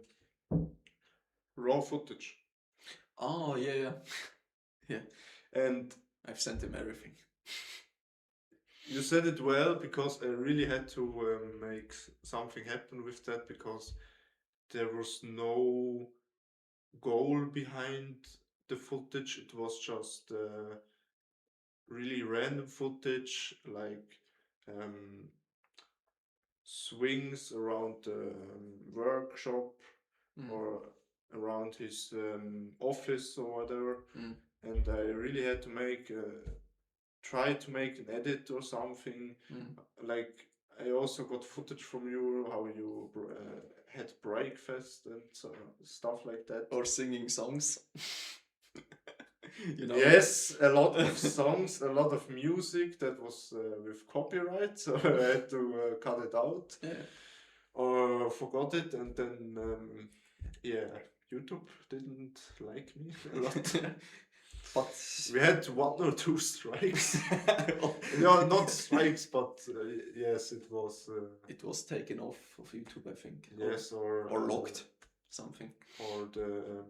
Speaker 2: raw footage.
Speaker 1: Oh yeah. Yeah.
Speaker 2: And
Speaker 1: I've sent him everything.
Speaker 2: You said it well, because I really had to make something happen with that, because there was no goal behind the footage. It was just really random footage, like swings around the workshop or around his office or whatever. And I really had to try to make an edit or something. Like, I also got footage from you, how you had breakfast and stuff like that.
Speaker 1: Or singing songs.
Speaker 2: You know? Yes, a lot of songs, a lot of music that was with copyright, so I had to cut it out. Yeah. Or forgot it, and then yeah, YouTube didn't like me a lot. But we had 1 or 2 strikes. No, not strikes, but yes, it was. It was taken off of YouTube, I think. Yes, or locked, something. Or the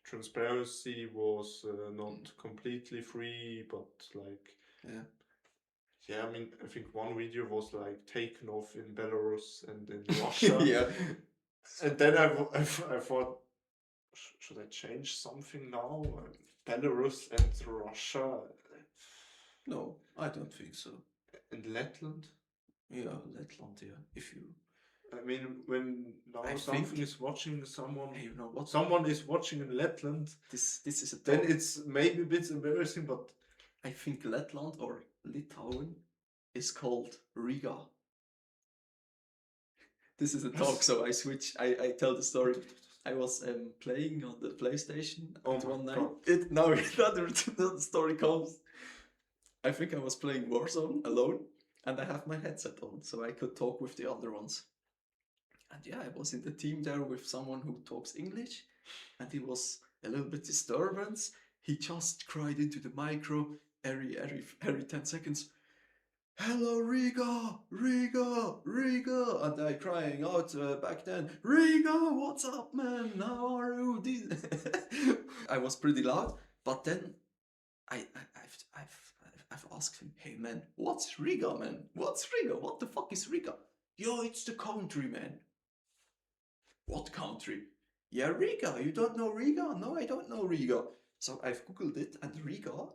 Speaker 2: transparency was not completely free, but like. Yeah. Yeah, I mean, I think one video was like taken off in Belarus and in Russia. Yeah. And then I thought, should I change something now? Belarus and Russia
Speaker 1: No, I don't think so.
Speaker 2: and Letland.
Speaker 1: Yeah, Letland, yeah. If you,
Speaker 2: I mean, when now
Speaker 1: I
Speaker 2: something
Speaker 1: think-
Speaker 2: is watching someone,
Speaker 1: hey, you know what?
Speaker 2: someone is watching in Letland,
Speaker 1: This is a
Speaker 2: then
Speaker 1: talk.
Speaker 2: it's maybe a bit embarrassing, but
Speaker 1: I think Letland or Litauen is called Riga. This is a talk, so I switch. I tell the story. I was playing on the PlayStation
Speaker 2: Oh
Speaker 1: and
Speaker 2: my
Speaker 1: one night.
Speaker 2: God.
Speaker 1: Now another story comes. I think I was playing Warzone alone, and I have my headset on, so I could talk with the other ones. And yeah, I was in the team there with someone who talks English, and he was a little bit disturbance. He just cried into the micro every 10 seconds. Hello, Riga, Riga, Riga, and I crying out back then, Riga, what's up, man? How are you? I was pretty loud, but then I've asked him, hey man, what's Riga, man? What's Riga? What the fuck is Riga? Yo, it's the country, man. What country? Yeah, Riga. You don't know Riga? No, I don't know Riga. So I've googled it, and Riga,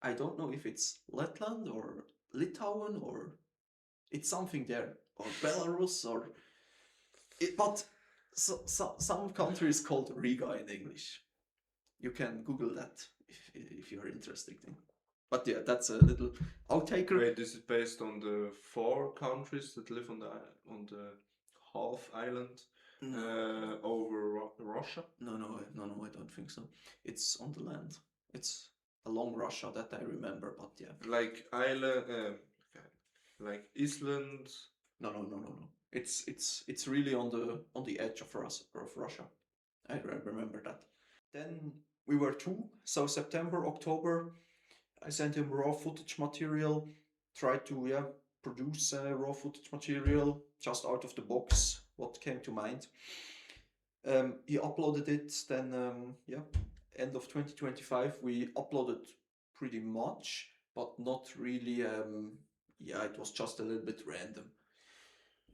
Speaker 1: I don't know if it's Letland or Litauen or it's something there, or Belarus or but some country is called Riga in English. You can Google that if you're interested in. But yeah, that's a little outtaker.
Speaker 2: wait, this is based on the 4 countries that live on the half island over Russia.
Speaker 1: No, I don't think so. It's on the land. It's along Russia that I remember, but yeah.
Speaker 2: Like island, like Iceland.
Speaker 1: No. It's really on the edge of Russia. I remember that. Then we were 2, so September, October. I sent him raw footage material. Tried to produce raw footage material just out of the box. What came to mind. He uploaded it. Then end of 2025 we uploaded pretty much, but not really. It was just a little bit random.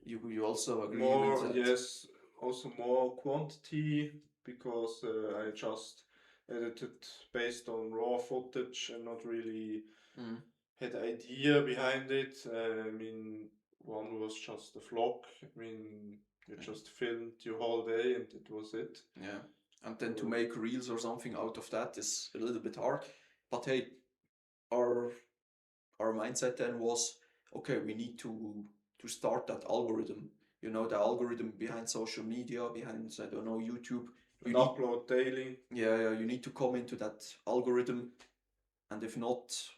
Speaker 1: You also agree with
Speaker 2: More,
Speaker 1: that?
Speaker 2: yes, also more quantity because I just edited based on raw footage and not really
Speaker 1: Mm.
Speaker 2: had idea behind it. I mean, one was just a vlog. I mean, you just filmed your whole day and it was it.
Speaker 1: Yeah, and then to make reels or something out of that is a little bit hard. But hey, our mindset then was, okay, we need to start that algorithm. You know, the algorithm behind social media, behind, I don't know, YouTube.
Speaker 2: And upload daily.
Speaker 1: Yeah, you need to come into that algorithm, and if not,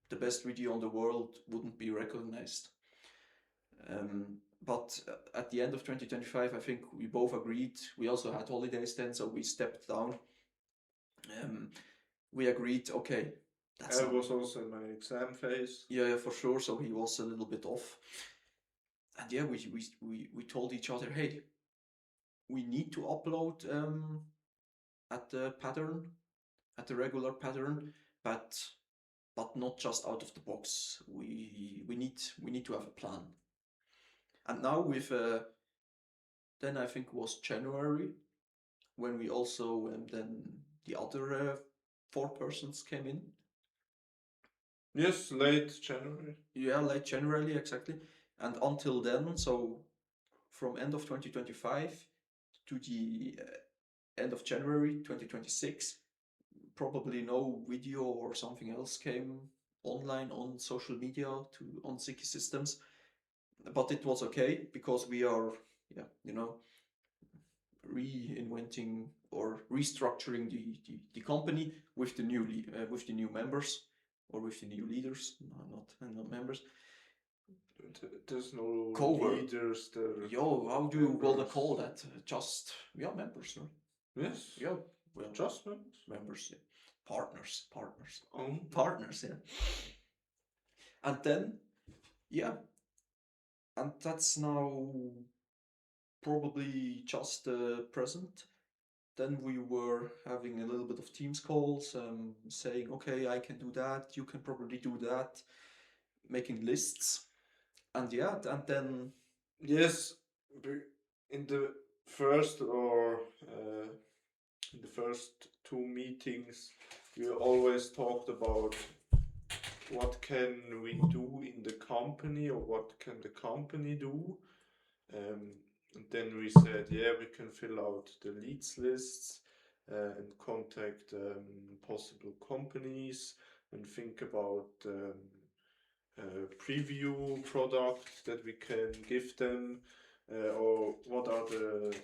Speaker 1: the best video in the world wouldn't be recognized. But at the end of 2025, I think we both agreed. We also had holidays then, so we stepped down. We agreed, okay,
Speaker 2: I was also in my exam phase.
Speaker 1: Yeah, for sure. So he was a little bit off. And yeah, we told each other, hey, we need to upload at the pattern, at the regular pattern, but not just out of the box. We need to have a plan. And now with then I think it was January when we also then the other 4 persons came in.
Speaker 2: Yes, late January.
Speaker 1: Yeah, late January, exactly. And until then, so from end of 2025 to the end of January 2026, probably no video or something else came online on social media on SIKI Systems. But it was okay because we are, reinventing or restructuring the company with the new members or with the new leaders. No, not members.
Speaker 2: There's no
Speaker 1: Cover.
Speaker 2: leaders there.
Speaker 1: Yo, how do you wanna call that? Just members, right?
Speaker 2: Yes.
Speaker 1: Yeah, well,
Speaker 2: Just members.
Speaker 1: members, yeah. Partners.
Speaker 2: Oh.
Speaker 1: Partners, yeah. And then, and that's now probably just present. Then we were having a little bit of Teams calls, saying, okay, I can do that, you can probably do that, making lists. And and then...
Speaker 2: Yes, in the first or in the first 2 meetings, we always talked about what can we do in the company, or what can the company do. And then we said, yeah, we can fill out the leads lists and contact possible companies and think about preview products that we can give them, or what are the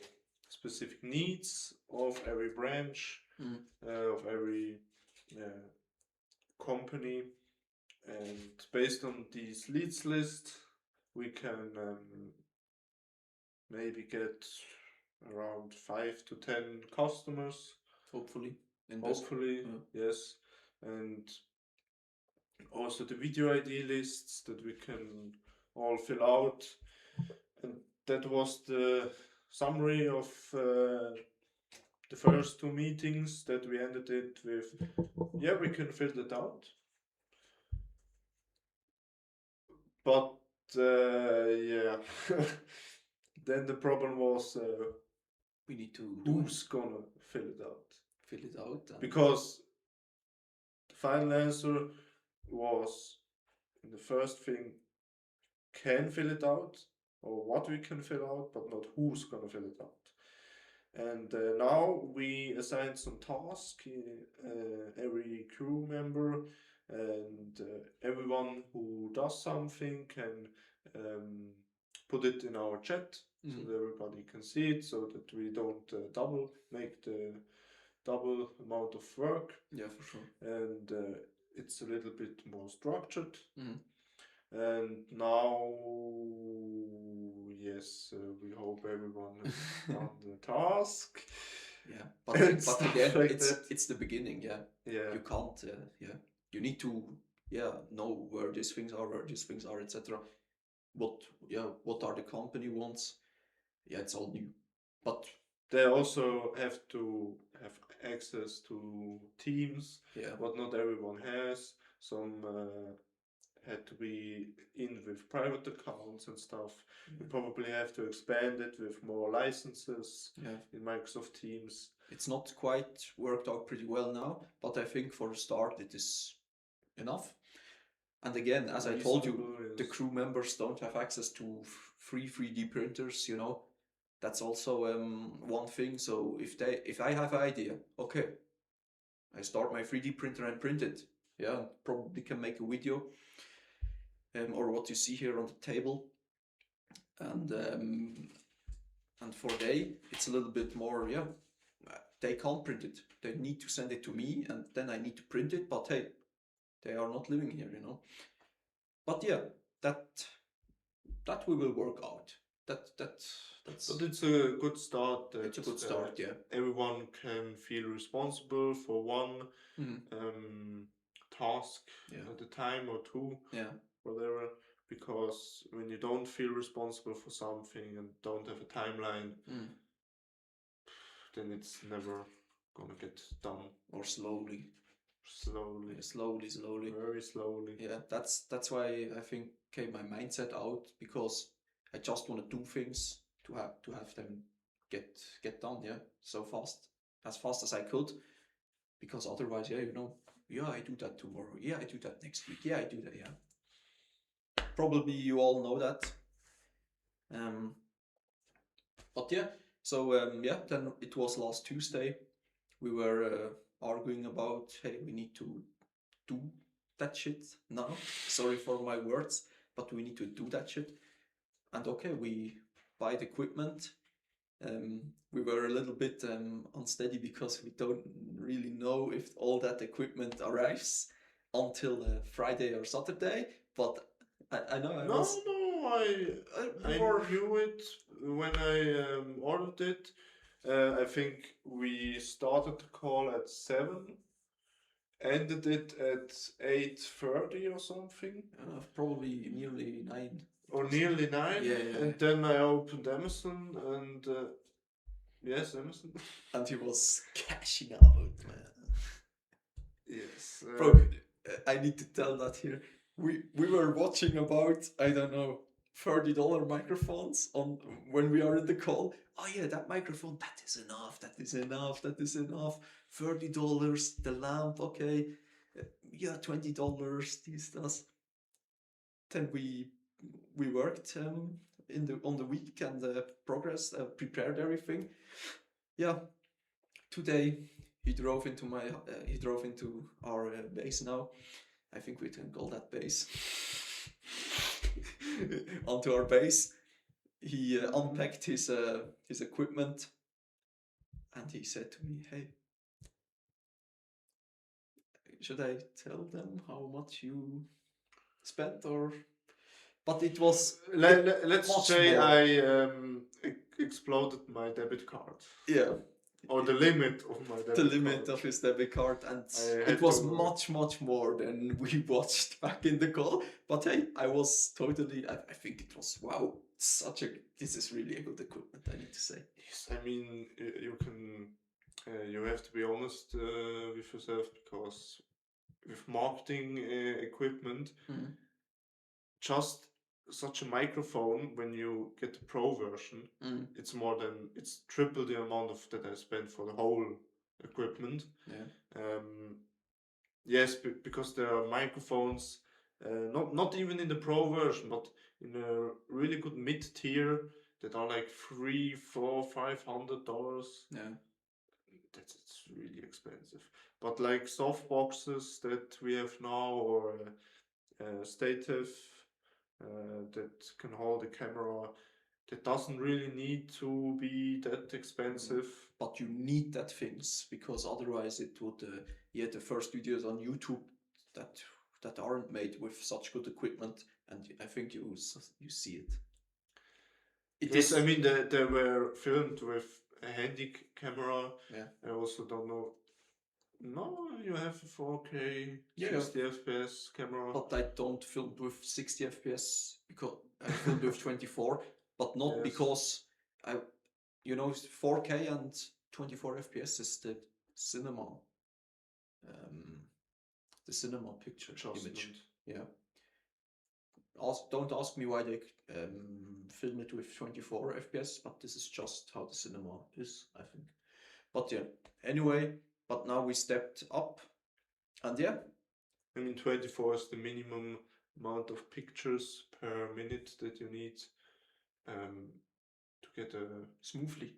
Speaker 2: specific needs of every branch, of every company. And based on these leads list, we can maybe get around 5 to 10 customers.
Speaker 1: Hopefully.
Speaker 2: Hopefully, yes. And also the video ID lists that we can all fill out. And that was the summary of the first 2 meetings that we ended it with. Yeah, we can fill it out. But yeah, then the problem was
Speaker 1: we need to
Speaker 2: who's gonna fill it out.
Speaker 1: And
Speaker 2: because the final answer was, in the first thing, can fill it out, or what we can fill out, but not who's gonna fill it out. And now we assign some task, every crew member, and everyone who does something can put it in our chat, so that everybody can see it, so that we don't make the double amount of work.
Speaker 1: Yeah, for sure.
Speaker 2: And it's a little bit more structured. And now, yes, we hope everyone has done the task.
Speaker 1: Yeah, but again, like it's the beginning. Yeah, you can't. You need to know where these things are, etc. What are the company wants? Yeah, it's all new, but
Speaker 2: they also have to have access to Teams.
Speaker 1: Yeah,
Speaker 2: what not everyone has. Some had to be in with private accounts and stuff. You probably have to expand it with more licenses in Microsoft Teams.
Speaker 1: It's not quite worked out pretty well now, but I think for a start it is enough. And again, as I told you, the crew members don't have access to free 3D printers, you know. That's also one thing. So if I have an idea, okay, I start my 3D printer and print it. Yeah, probably can make a video. Or what you see here on the table. And for they, it's a little bit more, they can't print it. They need to send it to me, and then I need to print it, but hey, they are not living here, you know. But yeah, that we will work out. That's
Speaker 2: But it's a good start.
Speaker 1: It's a good start, yeah.
Speaker 2: Everyone can feel responsible for one task at a time, or two, whatever. Because when you don't feel responsible for something and don't have a timeline, then it's never gonna get done.
Speaker 1: Or slowly. Very slowly. Yeah, that's why I think came my mindset out, because I just want to do things to have them get done, so fast, as fast as I could, because otherwise, I do that tomorrow, I do that next week, I do that, Probably you all know that. But then it was last Tuesday. We were arguing about, hey, we need to do that shit now. Sorry for my words, but we need to do that shit. And okay, we buy the equipment. We were a little bit unsteady because we don't really know if all that equipment arrives until Friday or Saturday. But I know I
Speaker 2: knew it when I ordered it. I think we started the call at 7, ended it at 8:30 or something.
Speaker 1: Probably nearly 9.
Speaker 2: Or nearly 9.
Speaker 1: Yeah.
Speaker 2: And then I opened Amazon and yes, Amazon.
Speaker 1: And he was cashing out, man.
Speaker 2: Yes.
Speaker 1: Bro, I need to tell that here. We were watching about, I don't know, $30 microphones on when we are in the call. Oh yeah, that microphone, that is enough, that is enough, that is enough. $30, the lamp, okay. Yeah, $20, this, does. Then we worked on the week and prepared everything. Yeah, today he drove into our base now. I think we can call that base. Onto our base. He unpacked his equipment, and he said to me, "Hey, should I tell them how much you spent or?" But it was
Speaker 2: Let's
Speaker 1: much
Speaker 2: say
Speaker 1: more.
Speaker 2: I exploded my debit card.
Speaker 1: Yeah.
Speaker 2: Or the limit of my debit card.
Speaker 1: The limit of his debit card, and
Speaker 2: I had
Speaker 1: it was
Speaker 2: to-
Speaker 1: much more than we watched back in the call. But hey, I was totally. I think it was wow. This is really a good equipment, I need to say.
Speaker 2: Yes, I mean you can. You have to be honest with yourself, because with marketing equipment, just such a microphone, when you get the pro version, it's triple the amount of that I spent for the whole equipment.
Speaker 1: Yeah.
Speaker 2: Yes, because there are microphones, not even in the pro version, but in a really good mid tier that are like $300, $400, $500.
Speaker 1: Yeah.
Speaker 2: It's really expensive. But like soft boxes that we have now, or stative that can hold a camera, that doesn't really need to be that expensive.
Speaker 1: But you need that things, because otherwise it would. The first videos on YouTube that aren't made with such good equipment, and I think you see it.
Speaker 2: Yes, I mean they were filmed with a handy camera.
Speaker 1: Yeah.
Speaker 2: I also don't know. No, you have a 4K,
Speaker 1: Yeah.
Speaker 2: 60 FPS camera.
Speaker 1: But I don't film with 60 FPS because I filmed with 24, but not
Speaker 2: Yes.
Speaker 1: because 4K and 24 FPS is the cinema. The cinema picture image. Yeah. Don't ask me why they film it with 24 FPS, but this is just how the cinema is, I think. But yeah, anyway, but now we stepped up, and yeah.
Speaker 2: I mean, 24 is the minimum amount of pictures per minute that you need to get a
Speaker 1: smoothly.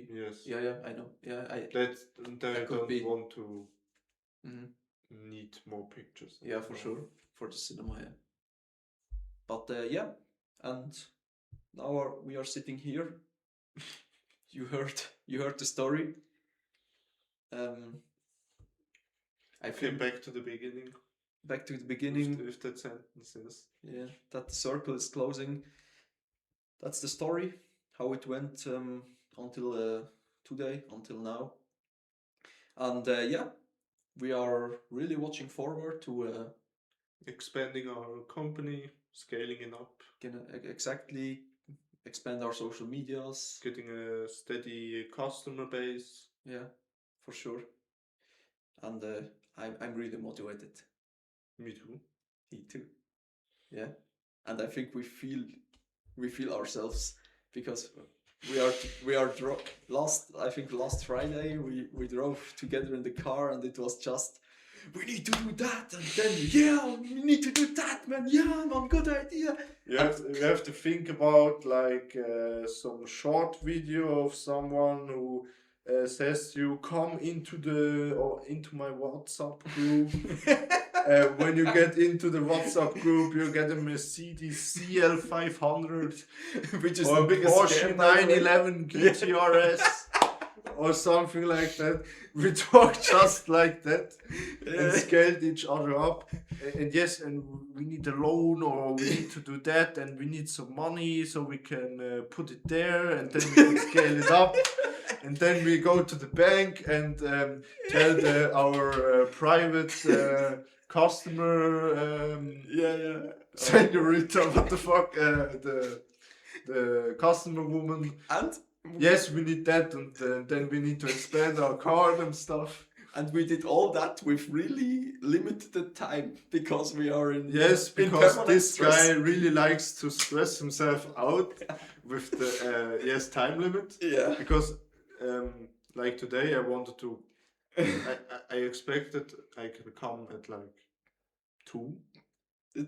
Speaker 2: Yes.
Speaker 1: Yeah, I know. Yeah, I
Speaker 2: don't want to need more pictures.
Speaker 1: Yeah, for sure, for the cinema. Yeah. But yeah, and now we are sitting here. You heard the story. I think
Speaker 2: back to the beginning.
Speaker 1: Back to the beginning.
Speaker 2: With that sentences.
Speaker 1: Yeah, that circle is closing. That's the story. How it went until today, until now. And yeah, we are really watching forward to
Speaker 2: expanding our company, scaling it up.
Speaker 1: Exactly. Expand our social medias.
Speaker 2: Getting a steady customer base.
Speaker 1: Yeah, for sure. And I'm really motivated.
Speaker 2: Me too.
Speaker 1: Me too. Yeah, and I think we feel ourselves, because we are last Friday we drove together in the car, and it was just, we need to do that, and then we need to do that, man. Yeah, man, good idea.
Speaker 2: You have to think about like some short video of someone who says to you, come into my WhatsApp group. When you get into the WhatsApp group, you get a Mercedes CL500,
Speaker 1: which is
Speaker 2: or
Speaker 1: the biggest
Speaker 2: Porsche 911 GTRS, or something like that. We talk just like that and scaled each other up. And yes, and we need a loan, or we need to do that, and we need some money so we can put it there, and then we can scale it up. And then we go to the bank and tell our private customer, senorita, what the fuck, the customer woman.
Speaker 1: And
Speaker 2: yes, we need that, and then we need to expand our card and stuff.
Speaker 1: And we did all that with really limited time because we are in
Speaker 2: Yes,
Speaker 1: in
Speaker 2: because
Speaker 1: permanent
Speaker 2: this
Speaker 1: stress.
Speaker 2: guy really likes to stress himself out with the time limit.
Speaker 1: Yeah.
Speaker 2: Because like today, I wanted to. I expected I could come at like 2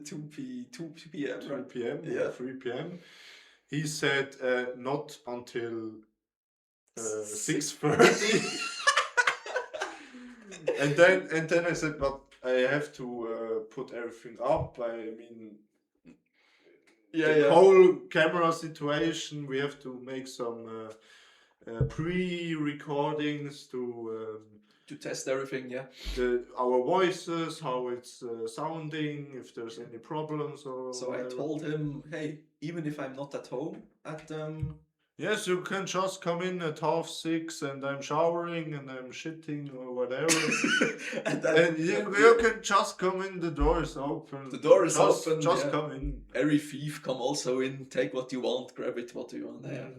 Speaker 1: 2 p.m.
Speaker 2: 2
Speaker 1: right?
Speaker 2: p.m.
Speaker 1: Yeah.
Speaker 2: or 3 p.m. He said not until 6:30. and then I said, but I have to put everything up. I mean, the whole camera situation. We have to make some pre-recordings
Speaker 1: to test everything. Yeah.
Speaker 2: Our voices, how it's sounding, if there's any problems or.
Speaker 1: So
Speaker 2: whatever.
Speaker 1: I told him, hey, even if I'm not at home at
Speaker 2: Yes, you can just come in at 6:30 and I'm showering and I'm shitting or whatever. and you can just come in, the door is open.
Speaker 1: The door is open.
Speaker 2: Just come in.
Speaker 1: Every thief come also in, take what you want, grab it what you want. Yeah.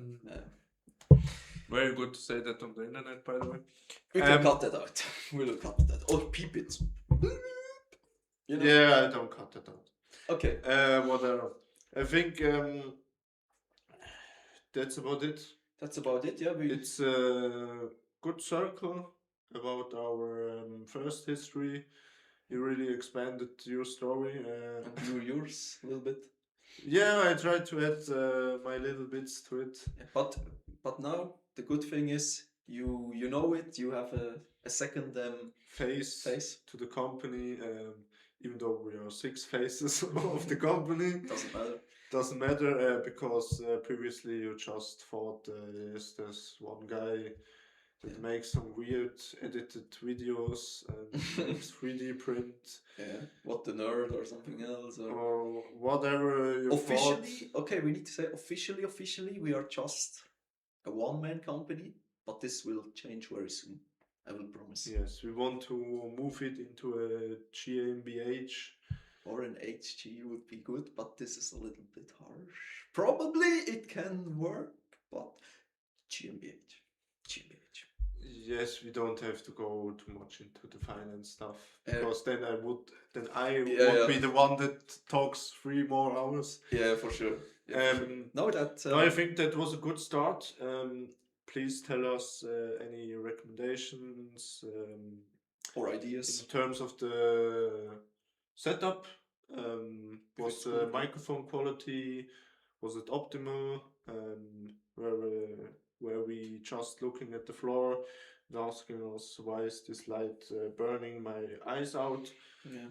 Speaker 2: Very good to say that on the internet, by the way.
Speaker 1: We can cut that out. We will cut that. Or peep it. You know?
Speaker 2: Yeah, I don't cut that out.
Speaker 1: Okay.
Speaker 2: Whatever. I think that's about it.
Speaker 1: That's about it, yeah.
Speaker 2: It's a good circle about our first history. You really expanded your story.
Speaker 1: And yours a little bit.
Speaker 2: Yeah, I tried to add my little bits to it.
Speaker 1: Yeah, but now the good thing is you know it. You have a second face
Speaker 2: to the company. Even though we are 6 faces of the company, doesn't matter because previously you just thought there's one guy that makes some weird edited videos and makes 3D print.
Speaker 1: Yeah, what the nerd or something else
Speaker 2: or whatever you
Speaker 1: officially thought. Okay, we need to say officially we are just a one-man company, but this will change very soon. I will promise.
Speaker 2: Yes, we want to move it into a GmbH.
Speaker 1: Or an HG would be good, but this is a little bit harsh. Probably it can work, but GmbH.
Speaker 2: Yes, we don't have to go too much into the finance stuff because then I would be the one that talks 3 more hours.
Speaker 1: Yeah, for sure. Yeah,
Speaker 2: No, I think that was a good start. Please tell us any recommendations
Speaker 1: or ideas
Speaker 2: in terms of the setup. Was the microphone quality, was it optimal? Were we just looking at the floor and asking us, why is this light burning my eyes out?
Speaker 1: Yeah.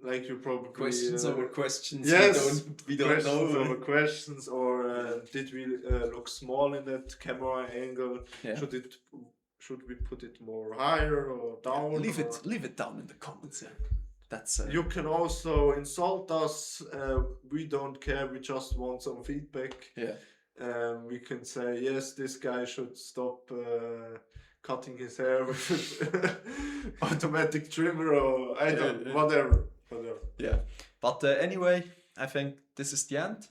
Speaker 2: Like you probably
Speaker 1: questions over questions.
Speaker 2: Yes,
Speaker 1: we don't
Speaker 2: questions
Speaker 1: know
Speaker 2: over questions, or did we look small in that camera angle?
Speaker 1: Yeah.
Speaker 2: Should we put it more higher or down?
Speaker 1: Leave it down in the comments. Yeah. That's
Speaker 2: you can also insult us. We don't care. We just want some feedback.
Speaker 1: Yeah.
Speaker 2: We can say, yes, this guy should stop cutting his hair with automatic trimmer, or whatever.
Speaker 1: Yeah. But anyway, I think this is the end.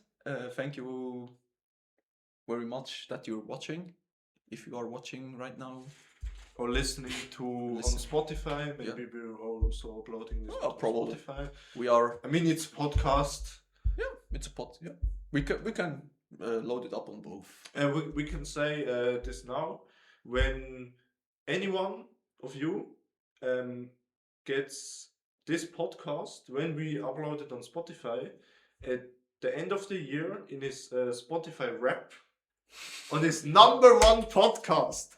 Speaker 1: Thank you very much that you're watching. If you are watching right now.
Speaker 2: Or listening on Spotify. Maybe we're also uploading this on Spotify.
Speaker 1: We are.
Speaker 2: I mean, it's a podcast.
Speaker 1: Yeah, it's a pod. Yeah, we can load it up on both.
Speaker 2: We can say this now. When anyone of you gets this podcast, when we upload it on Spotify, at the end of the year in his Spotify rap, on his #1 podcast.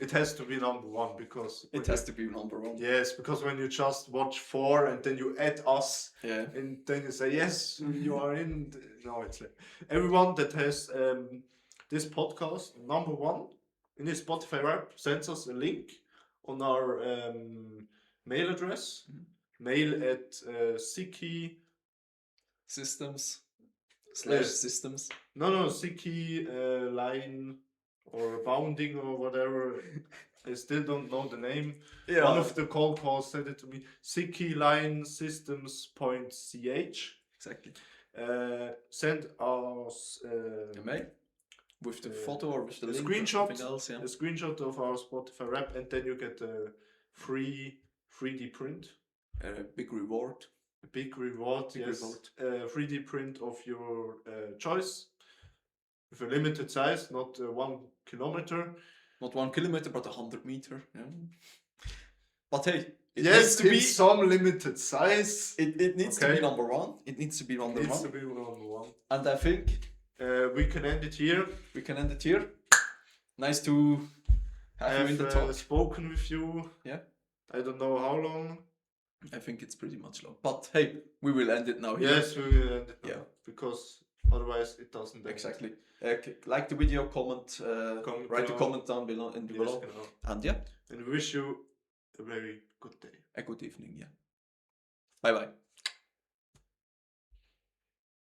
Speaker 2: It has to be #1 because
Speaker 1: it has to be #1.
Speaker 2: Yes, because when you just watch 4 and then you add us,
Speaker 1: yeah,
Speaker 2: and then you say yes, you are in. No, it's like everyone that has this podcast #1 in his Spotify rap sends us a link on our mail address, mail at SIKI
Speaker 1: Systems /systems.
Speaker 2: No, SIKI line. Or bounding or whatever. I still don't know the name. Yeah. One of the cold calls said it to me. SIKI line systems.ch.
Speaker 1: Exactly.
Speaker 2: Send us
Speaker 1: a mail. with the photo or with the
Speaker 2: a
Speaker 1: link
Speaker 2: screenshot,
Speaker 1: or something else, yeah.
Speaker 2: a screenshot of our Spotify rap, and then you get a free 3D print.
Speaker 1: Big reward.
Speaker 2: A big reward,
Speaker 1: Big
Speaker 2: yes.
Speaker 1: reward.
Speaker 2: 3D print of your choice with a limited size, not 1 kilometer.
Speaker 1: Not 1 kilometer, but 100 meter. Yeah. But hey, it
Speaker 2: Yes,
Speaker 1: needs to
Speaker 2: in
Speaker 1: be
Speaker 2: some limited size.
Speaker 1: It needs to
Speaker 2: Okay.
Speaker 1: be number one. It needs to be number
Speaker 2: It needs
Speaker 1: one.
Speaker 2: to be number one.
Speaker 1: And I think
Speaker 2: We can end it here.
Speaker 1: we can end it here. Nice to have you in the talk.
Speaker 2: Spoken with you.
Speaker 1: Yeah.
Speaker 2: I don't know how long.
Speaker 1: I think it's pretty much long. But hey, we will end it now here.
Speaker 2: Yes, we will end it now,
Speaker 1: Yeah.
Speaker 2: because otherwise it doesn't end.
Speaker 1: Exactly. Like the video, comment, write a
Speaker 2: below.
Speaker 1: comment down below in the
Speaker 2: Yes,
Speaker 1: below.
Speaker 2: genau.
Speaker 1: And yeah,
Speaker 2: And we wish you a very good day.
Speaker 1: a good evening. Yeah. Bye bye.